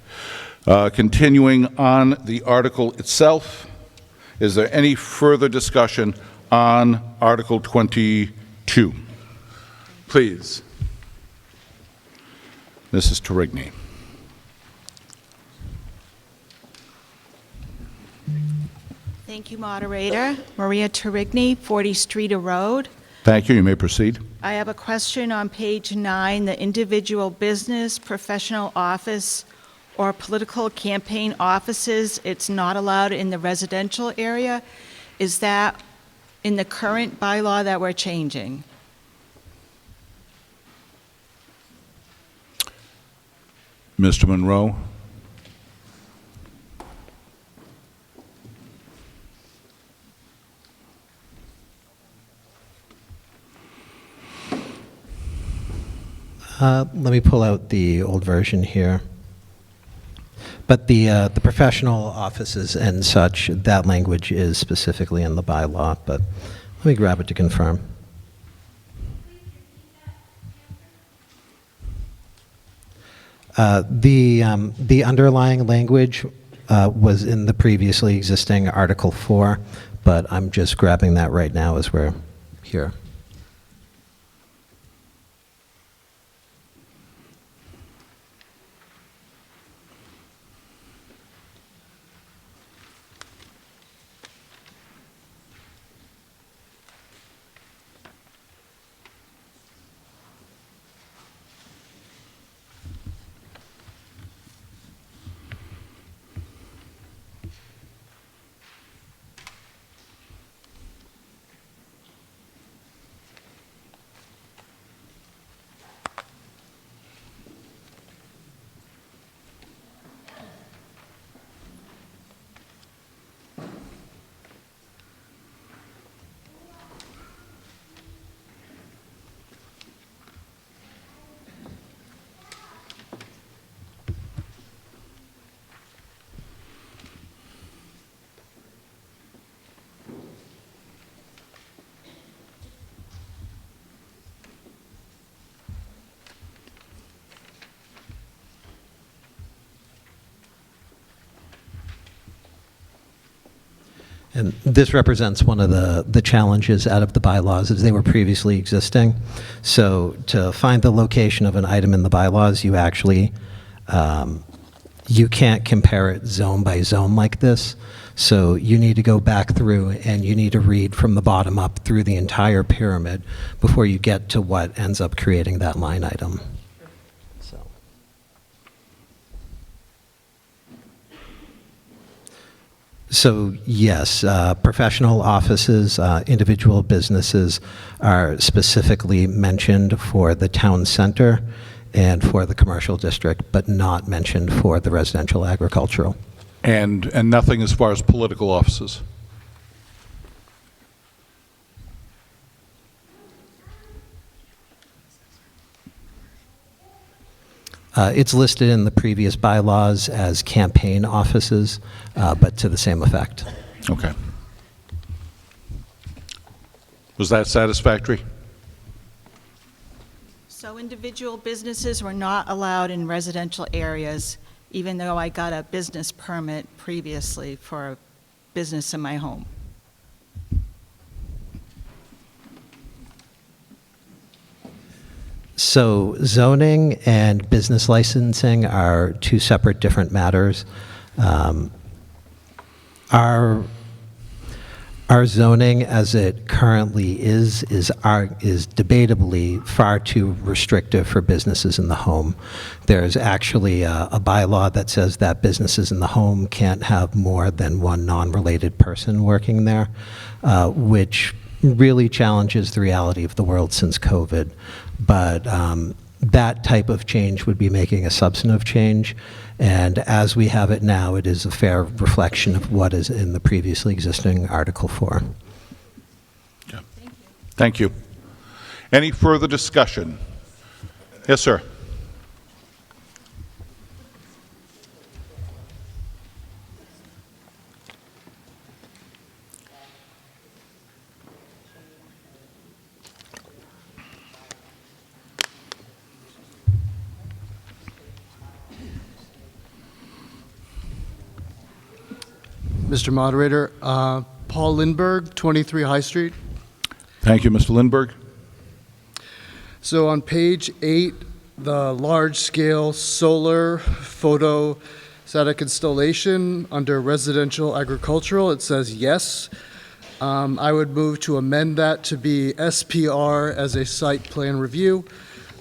Continuing on the article itself, is there any further discussion on Article 22? Please. Mrs. Terigny. Thank you, moderator. Maria Terigny, 40 Streeter Road. Thank you. You may proceed. I have a question on page 9, the individual business, professional office, or political campaign offices. It's not allowed in the residential area. Is that in the current bylaw that we're changing? Mr. Monroe. Let me pull out the old version here. But the professional offices and such, that language is specifically in the bylaw, but let me grab it to confirm. The underlying language was in the previously existing Article 4, but I'm just grabbing that right now as we're here. And this represents one of the challenges out of the bylaws as they were previously existing. So to find the location of an item in the bylaws, you actually, you can't compare it zone by zone like this. So you need to go back through and you need to read from the bottom up through the entire pyramid before you get to what ends up creating that line item. So yes, professional offices, individual businesses are specifically mentioned for the town center and for the commercial district, but not mentioned for the residential agricultural. And nothing as far as political offices? It's listed in the previous bylaws as campaign offices, but to the same effect. Okay. Was that satisfactory? So individual businesses were not allowed in residential areas, even though I got a business permit previously for a business in my home. So zoning and business licensing are two separate different matters. Our zoning as it currently is debatably far too restrictive for businesses in the home. There's actually a bylaw that says that businesses in the home can't have more than one non-related person working there, which really challenges the reality of the world since COVID. But that type of change would be making a substantive change. And as we have it now, it is a fair reflection of what is in the previously existing Article 4. Yeah. Thank you. Any further discussion? Yes, sir. Mr. Moderator. Paul Lindberg, 23 High Street. Thank you, Mr. Lindberg. So on page 8, the large-scale solar photovoltaic installation under residential agricultural, it says yes. I would move to amend that to be SPR as a site plan review.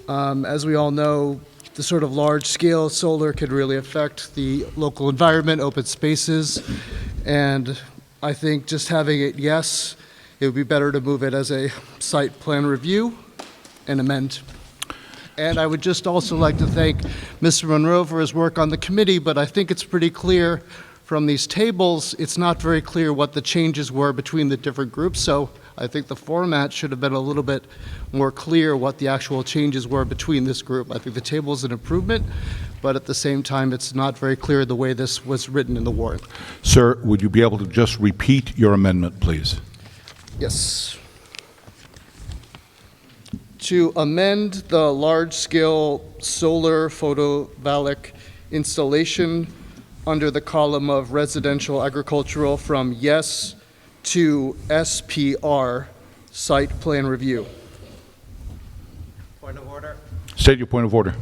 As we all know, the sort of large-scale solar could really affect the local environment, open spaces, and I think just having it yes, it would be better to move it as a site plan review and amend. And I would just also like to thank Mr. Monroe for his work on the committee, but I think it's pretty clear from these tables, it's not very clear what the changes were between the different groups, so I think the format should have been a little bit more clear what the actual changes were between this group. I think the table is an improvement, but at the same time, it's not very clear the way this was written in the warrant. Sir, would you be able to just repeat your amendment, please? Yes. To amend the large-scale solar photovoltaic installation under the column of residential agricultural from yes to SPR, site plan review. Point of order. State your point of order.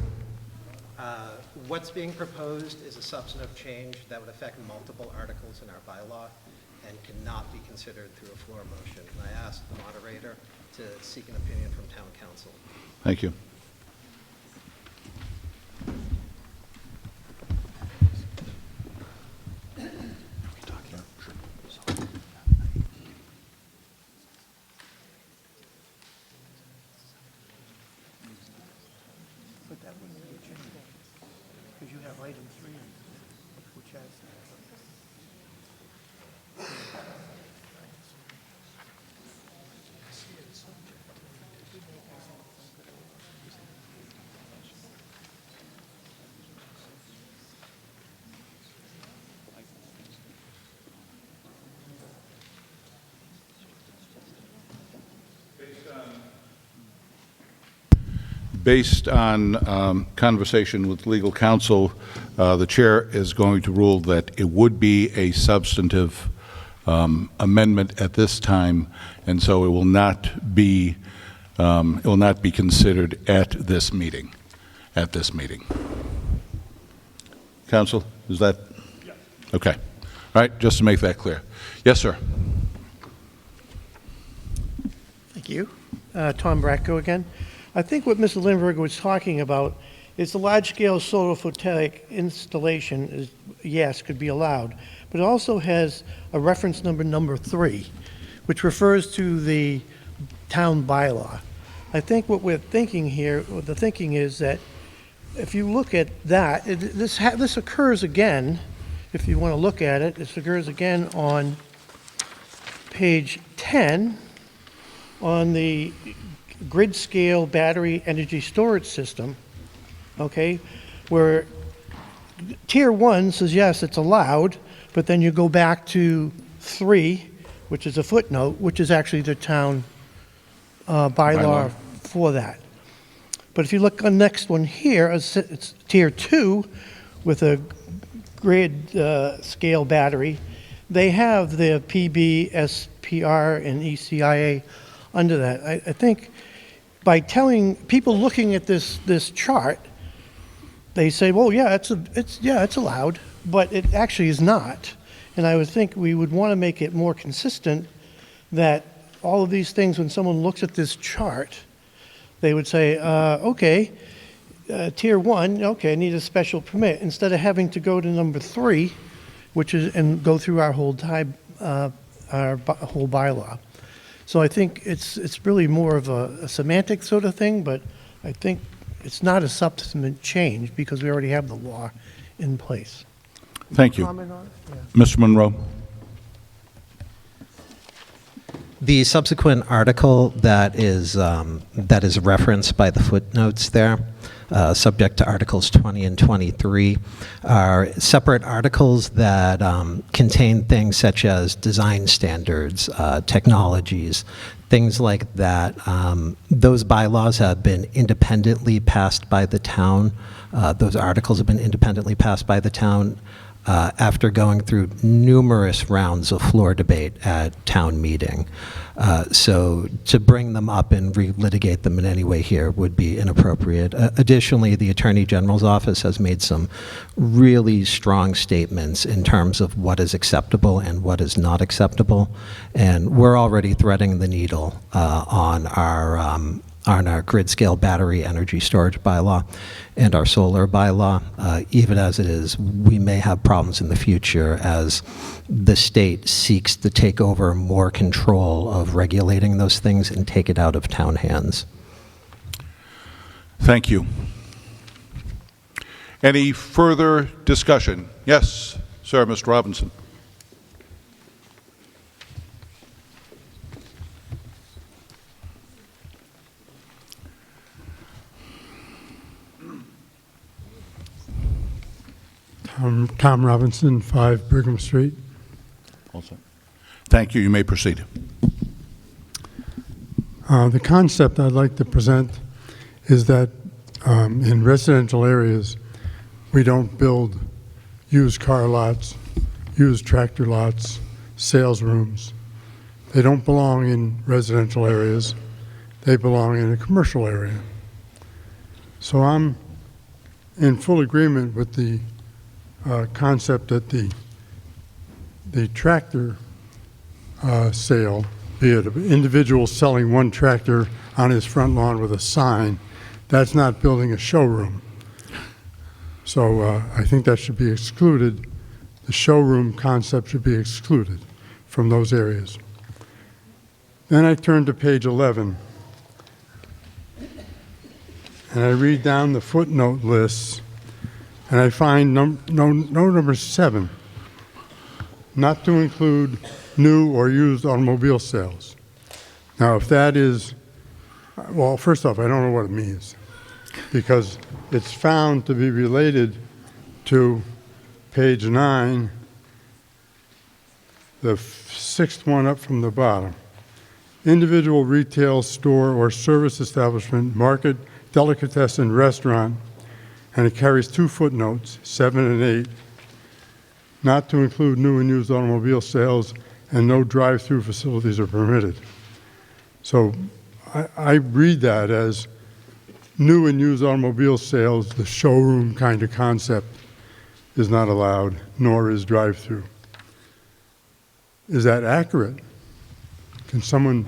What's being proposed is a substantive change that would affect multiple articles in our bylaw and cannot be considered through a floor motion. And I ask the moderator to seek an opinion from town council. Thank you. Put that one in the agenda, because you have item 3, which has... Based on conversation with legal counsel, the chair is going to rule that it would be a substantive amendment at this time, and so it will not be considered at this meeting. Counsel, is that? Yes. Okay. All right, just to make that clear. Yes, sir. Thank you. Tom Bratko again. I think what Mr. Lindberg was talking about is the large-scale solar photovoltaic installation is, yes, could be allowed, but it also has a reference number 3, which refers to the town bylaw. I think what we're thinking here, what the thinking is that if you look at that, this occurs again, if you want to look at it, this occurs again on page 10 on the grid scale battery energy storage system, okay, where tier 1 says yes, it's allowed, but then you go back to 3, which is a footnote, which is actually the town bylaw for that. But if you look on the next one here, it's tier 2 with a grid scale battery. They have the PB, SPR, and ECIA under that. I think by telling people looking at this chart, they say, well, yeah, it's allowed, but it actually is not. And I would think we would want to make it more consistent that all of these things, when someone looks at this chart, they would say, okay, tier 1, okay, I need a special permit, instead of having to go to number 3, which is, and go through our whole whole bylaw. So I think it's really more of a semantic sort of thing, but I think it's not a substantive change because we already have the law in place. Thank you. Comment on it? Yeah. Mr. Monroe. The subsequent article that is referenced by the footnotes there, subject to Articles 20 and 23, are separate articles that contain things such as design standards, technologies, things like that. Those bylaws have been independently passed by the town. Those articles have been independently passed by the town. after going through numerous rounds of floor debate at town meeting. So to bring them up and relitigate them in any way here would be inappropriate. Additionally, the Attorney General's office has made some really strong statements in terms of what is acceptable and what is not acceptable, and we're already threading the needle on our grid-scale battery energy storage bylaw and our solar bylaw. Even as it is, we may have problems in the future as the state seeks to take over more control of regulating those things and take it out of town hands. Thank you. Any further discussion? Yes, sir, Mr. Robinson. Tom Robinson, 5 Brigham Street. Thank you. You may proceed. The concept I'd like to present is that in residential areas, we don't build used car lots, used tractor lots, sales rooms. They don't belong in residential areas. They belong in a commercial area. So I'm in full agreement with the concept that the tractor sale, be it an individual selling one tractor on his front lawn with a sign, that's not building a showroom. So I think that should be excluded. The showroom concept should be excluded from those areas. Then I turn to page 11, and I read down the footnote lists, and I find number 7, not to include new or used automobile sales. Now, if that is, well, first off, I don't know what it means, because it's found to be related to page 9, the 6th one up from the bottom. Individual retail store or service establishment, market, delicatessen, restaurant, and it carries 2 footnotes, 7 and 8, not to include new and used automobile sales, and no drive-through facilities are permitted. So I read that as new and used automobile sales, the showroom kind of concept is not allowed, nor is drive-through. Is that accurate? Can someone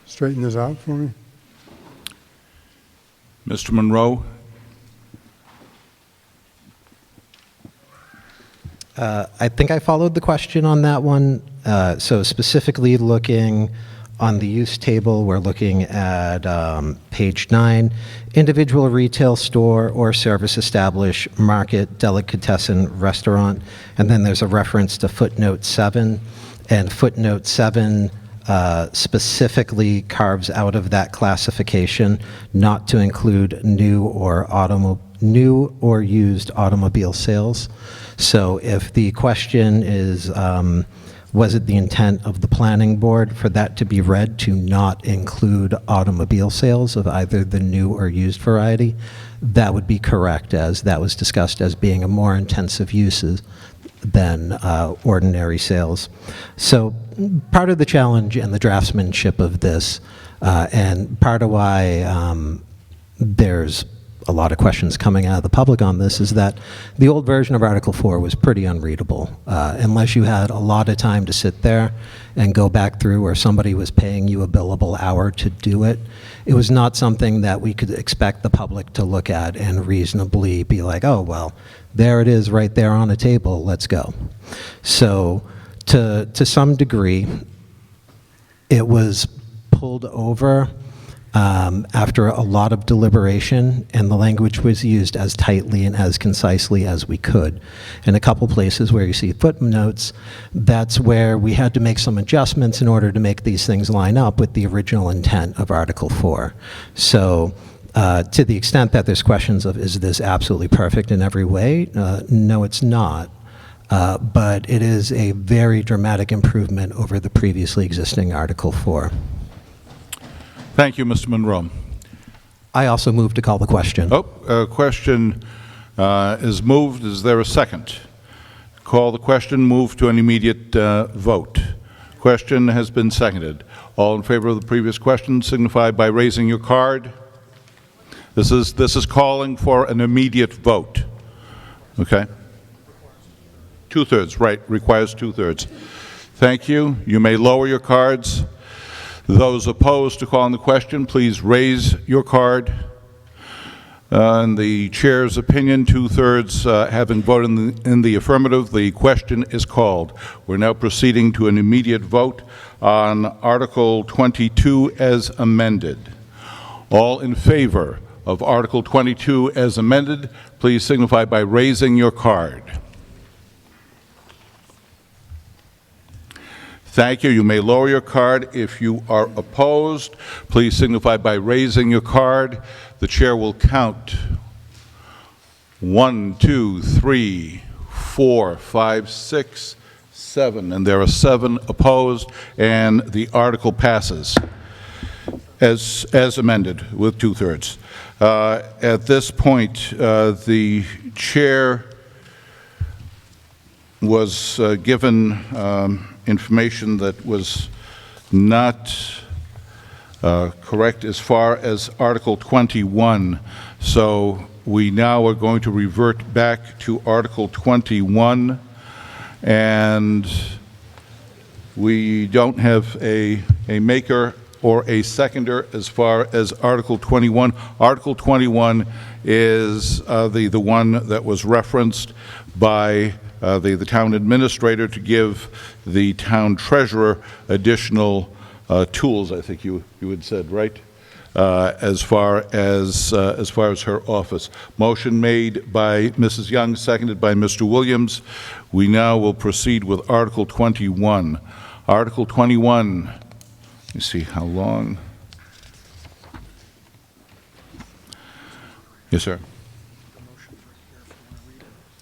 straighten this out for me? Mr. Monroe? I think I followed the question on that one. So specifically looking on the use table, we're looking at page 9, individual retail store or service established, market, delicatessen, restaurant, and then there's a reference to footnote 7, and footnote 7 specifically carves out of that classification not to include new or used automobile sales. So if the question is, was it the intent of the planning board for that to be read to not include automobile sales of either the new or used variety, that would be correct, as that was discussed as being a more intensive uses than ordinary sales. So part of the challenge and the draftsmanship of this, and part of why there's a lot of questions coming out of the public on this, is that the old version of Article 4 was pretty unreadable. Unless you had a lot of time to sit there and go back through, or somebody was paying you a billable hour to do it, it was not something that we could expect the public to look at and reasonably be like, oh, well, there it is right there on the table, let's go. So to some degree, it was pulled over after a lot of deliberation, and the language was used as tightly and as concisely as we could. In a couple places where you see footnotes, that's where we had to make some adjustments in order to make these things line up with the original intent of Article 4. So to the extent that there's questions of, is this absolutely perfect in every way? No, it's not. But it is a very dramatic improvement over the previously existing Article 4. Thank you, Mr. Monroe. I also move to call the question. Question is moved. Is there a second? Call the question, move to an immediate vote. Question has been seconded. All in favor of the previous question signify by raising your card. This is calling for an immediate vote. Okay? Two-thirds, right, requires two-thirds. Thank you. You may lower your cards. Those opposed to calling the question, please raise your card. In the chair's opinion, two-thirds having voted in the affirmative, the question is called. We're now proceeding to an immediate vote on Article 22 as amended. All in favor of Article 22 as amended, please signify by raising your card. Thank you. You may lower your card. If you are opposed, please signify by raising your card. The chair will count 1, 2, 3, 4, 5, 6, 7, and there are 7 opposed, and the article passes as amended with two-thirds. At this point, the chair was given information that was not correct as far as Article 21. So we now are going to revert back to Article 21, and we don't have a maker or a seconder as far as Article 21. Article 21 is the one that was referenced by the town administrator to give the town treasurer additional tools, I think you had said, right? As far as her office. Motion made by Mrs. Young, seconded by Mr. Williams. We now will proceed with Article 21. Article 21. Let me see how long. Yes, sir.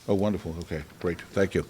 Oh, wonderful. Okay, great. Thank you.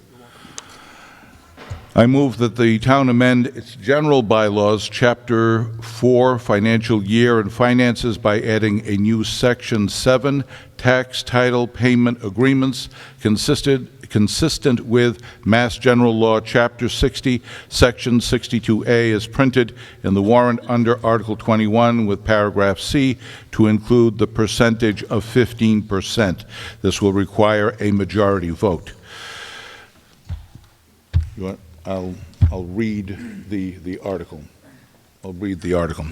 I move that the town amend its general bylaws, Chapter 4, Financial Year and Finances, by adding a new Section 7, Tax Title Payment Agreements, consistent with Mass General Law, Chapter 60, Section 62A, as printed in the warrant under Article 21, with Paragraph C, to include the percentage of 15%. This will require a majority vote. You want? I'll read the article. I'll read the article.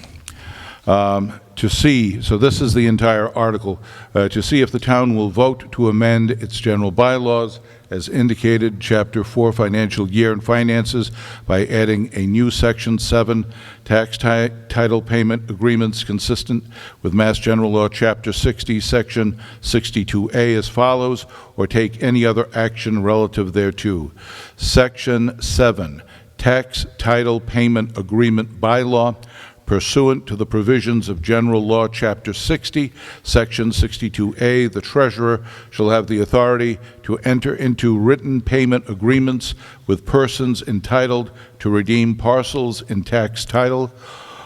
To see, so this is the entire article, to see if the town will vote to amend its general bylaws as indicated, Chapter 4, Financial Year and Finances, by adding a new Section 7, Tax Title Payment Agreements, consistent with Mass General Law, Chapter 60, Section 62A, as follows, or take any other action relative thereto. Section 7, Tax Title Payment Agreement Bylaw, pursuant to the provisions of General Law, Chapter 60, Section 62A, the treasurer shall have the authority to enter into written payment agreements with persons entitled to redeem parcels in tax title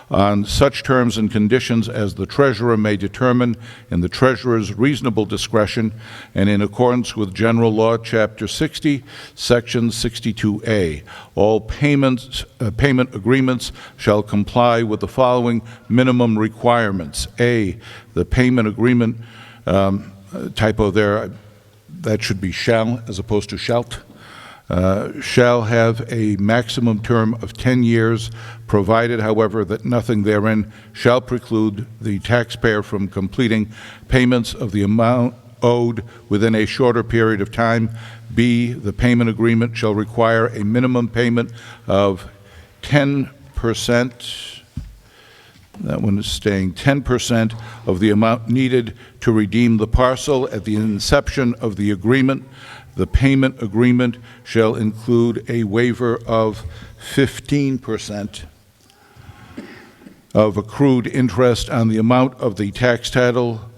on such terms and conditions as the treasurer may determine in the treasurer's reasonable discretion and in accordance with General Law, Chapter 60, Section 62A. All payment agreements shall comply with the following minimum requirements. A, the payment agreement, typo there, that should be shall as opposed to shalt. Shall have a maximum term of 10 years, provided, however, that nothing therein shall preclude the taxpayer from completing payments of the amount owed within a shorter period of time. B, the payment agreement shall require a minimum payment of 10%. That one is staying 10% of the amount needed to redeem the parcel at the inception of the agreement. The payment agreement shall include a waiver of 15% of accrued interest on the amount of the tax title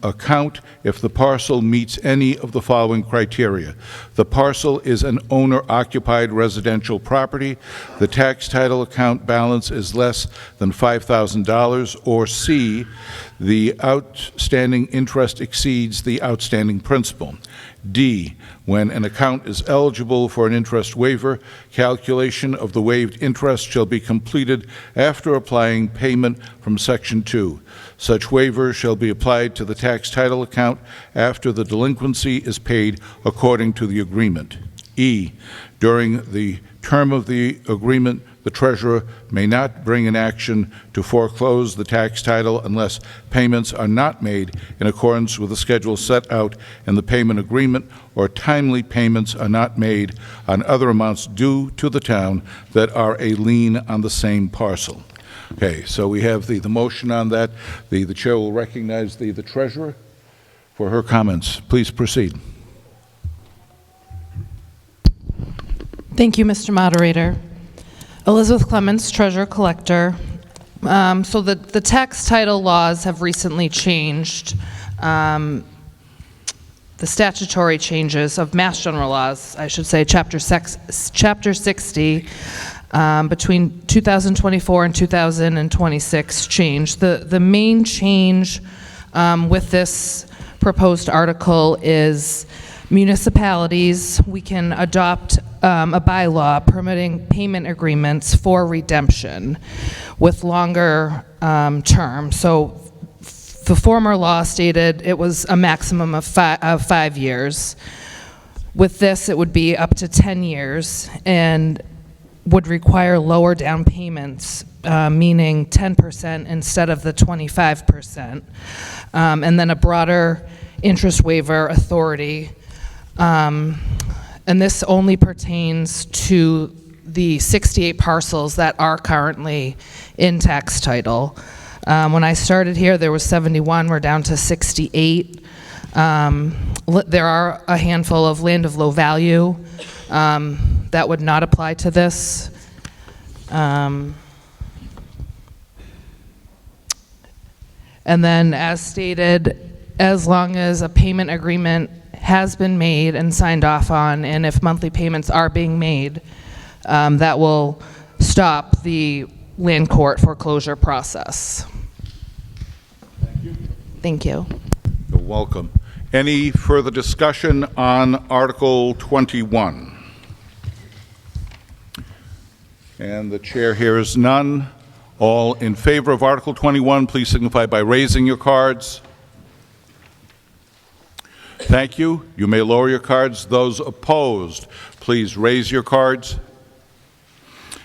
account if the parcel meets any of the following criteria. The parcel is an owner-occupied residential property, the tax title account balance is less than $5,000, or C, the outstanding interest exceeds the outstanding principal. D, when an account is eligible for an interest waiver, calculation of the waived interest shall be completed after applying payment from Section 2. Such waiver shall be applied to the tax title account after the delinquency is paid according to the agreement. E, during the term of the agreement, the treasurer may not bring an action to foreclose the tax title unless payments are not made in accordance with the schedule set out in the payment agreement, or timely payments are not made on other amounts due to the town that are a lien on the same parcel. Okay, so we have the motion on that. The chair will recognize the treasurer for her comments. Please proceed. Thank you, Mr. Moderator. Elizabeth Clements, Treasurer Collector. So the tax title laws have recently changed. The statutory changes of Mass General Laws, I should say, Chapter 60, between 2024 and 2026 changed. The main change with this proposed article is municipalities, we can adopt a bylaw permitting payment agreements for redemption with longer term. So the former law stated it was a maximum of 5 years. With this, it would be up to 10 years and would require lower down payments, meaning 10% instead of the 25%, and then a broader interest waiver authority. And this only pertains to the 68 parcels that are currently in tax title. When I started here, there was 71. We're down to 68. There are a handful of land of low value that would not apply to this. And then, as stated, as long as a payment agreement has been made and signed off on, and if monthly payments are being made, that will stop the land court foreclosure process. Thank you. You're welcome. Any further discussion on Article 21? And the chair hears none. All in favor of Article 21, please signify by raising your cards. Thank you. You may lower your cards. Those opposed, please raise your cards.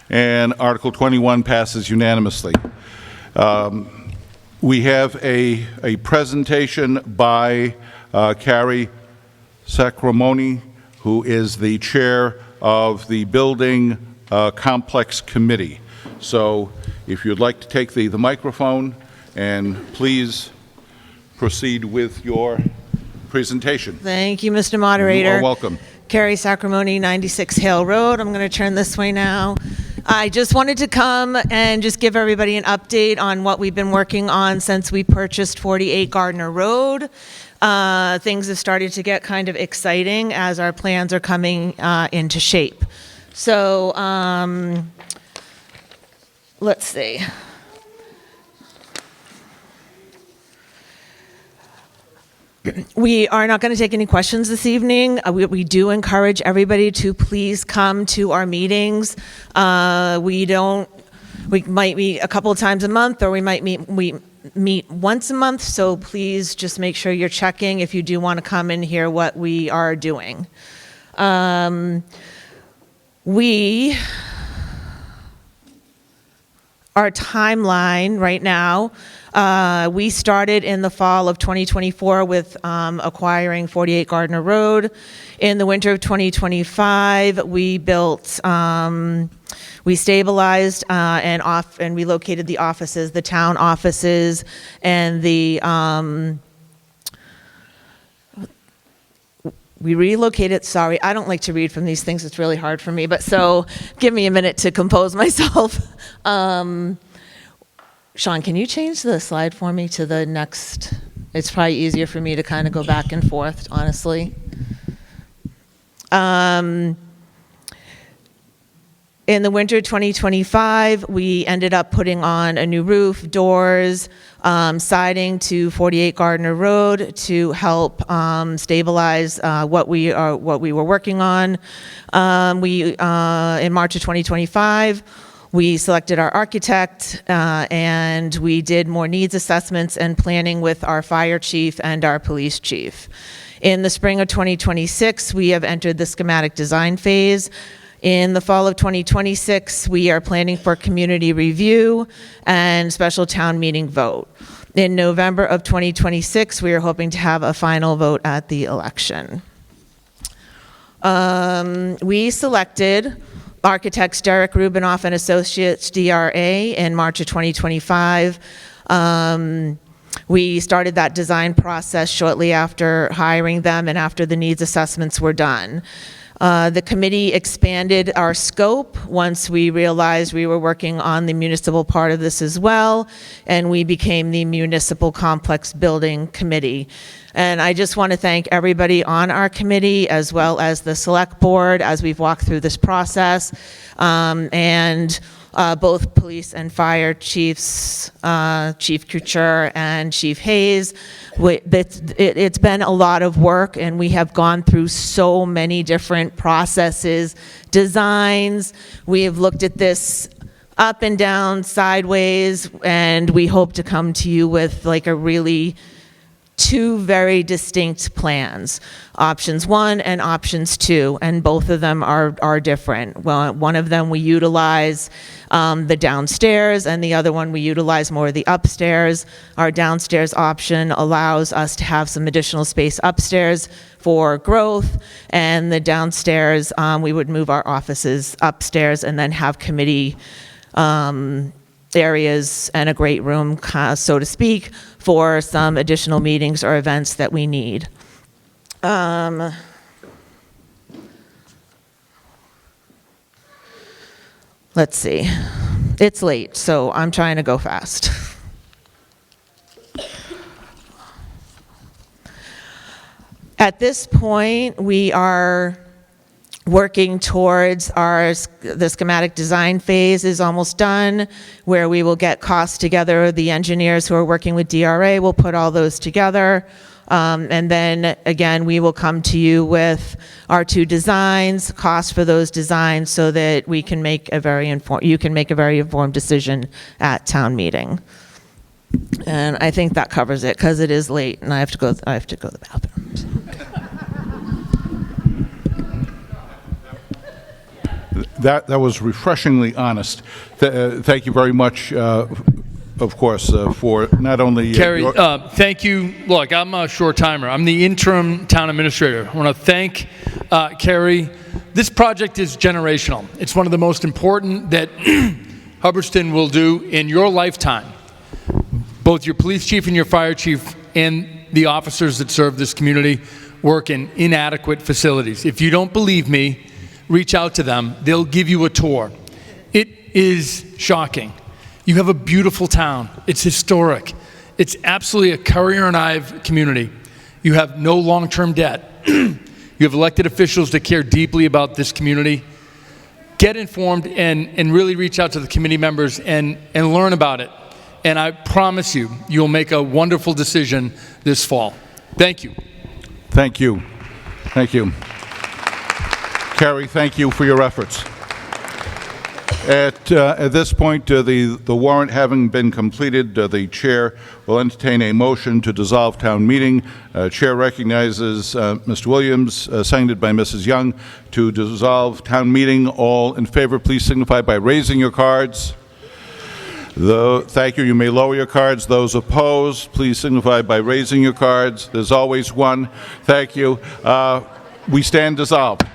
And Article 21 passes unanimously. We have a presentation by Carrie Sacramone, who is the chair of the Building Complex Committee. So if you'd like to take the microphone, and please proceed with your presentation. Thank you, Mr. Moderator. You are welcome. Carrie Sacramone, 96 Hale Road. I'm going to turn this way now. I just wanted to come and just give everybody an update on what we've been working on since we purchased 48 Gardner Road. Things have started to get kind of exciting as our plans are coming into shape. So let's see. We are not going to take any questions this evening. We do encourage everybody to please come to our meetings. We might meet a couple of times a month, or we meet once a month, so please just make sure you're checking if you do want to come and hear what we are doing. Our timeline right now, we started in the fall of 2024 with acquiring 48 Gardner Road. In the winter of 2025, we built, we stabilized and relocated the offices, the town offices, and we relocated, sorry, I don't like to read from these things, it's really hard for me, but so give me a minute to compose myself. Sean, can you change the slide for me to the next It's probably easier for me to kind of go back and forth, honestly. In the winter 2025, we ended up putting on a new roof, doors, siding to 48 Gardner Road to help stabilize what we were working on. In March of 2025, we selected our architect and we did more needs assessments and planning with our fire chief and our police chief. In the spring of 2026, we have entered the schematic design phase. In the fall of 2026, we are planning for community review and special town meeting vote. In November of 2026, we are hoping to have a final vote at the election. We selected architects Derek Rubinoff and Associates DRA in March of 2025. We started that design process shortly after hiring them and after the needs assessments were done. The committee expanded our scope once we realized we were working on the municipal part of this as well, and we became the Municipal Complex Building Committee. And I just want to thank everybody on our committee as well as the select board as we've walked through this process. Both police and fire chiefs, Chief Couture and Chief Hayes. It's been a lot of work, and we have gone through so many different processes, designs. We have looked at this up and down, sideways, and we hope to come to you with like a really two very distinct plans, options 1 and options 2, and both of them are different. Well, one of them we utilize the downstairs, and the other one we utilize more of the upstairs. Our downstairs option allows us to have some additional space upstairs for growth, and the downstairs, we would move our offices upstairs and then have committee areas and a great room, so to speak, for some additional meetings or events that we need. Let's see. It's late, so I'm trying to go fast. At this point, we are working towards the schematic design phase is almost done, where we will get costs together. The engineers who are working with DRA will put all those together. And then again, we will come to you with our 2 designs, costs for those designs, so that we can make a you can make a very informed decision at town meeting. And I think that covers it, because it is late and I have to go to the bathroom. That was refreshingly honest. Thank you very much, of course, for not only... Kerry, thank you. Look, I'm a short timer. I'm the interim town administrator. I want to thank Kerry. This project is generational. It's one of the most important that Hubbardston will do in your lifetime. Both your police chief and your fire chief and the officers that serve this community work in inadequate facilities. If you don't believe me, reach out to them. They'll give you a tour. It is shocking. You have a beautiful town. It's historic. It's absolutely a Currier and Ive community. You have no long-term debt. You have elected officials that care deeply about this community. Get informed and really reach out to the committee members and learn about it. And I promise you, you'll make a wonderful decision this fall. Thank you. Thank you. Thank you. Kerry, thank you for your efforts. At this point, the warrant having been completed, the chair will entertain a motion to dissolve town meeting. Chair recognizes Mr. Williams, seconded by Mrs. Young, to dissolve town meeting. All in favor, please signify by raising your cards. Thank you. You may lower your cards. Those opposed, please signify by raising your cards. There's always one. Thank you. We stand dissolved.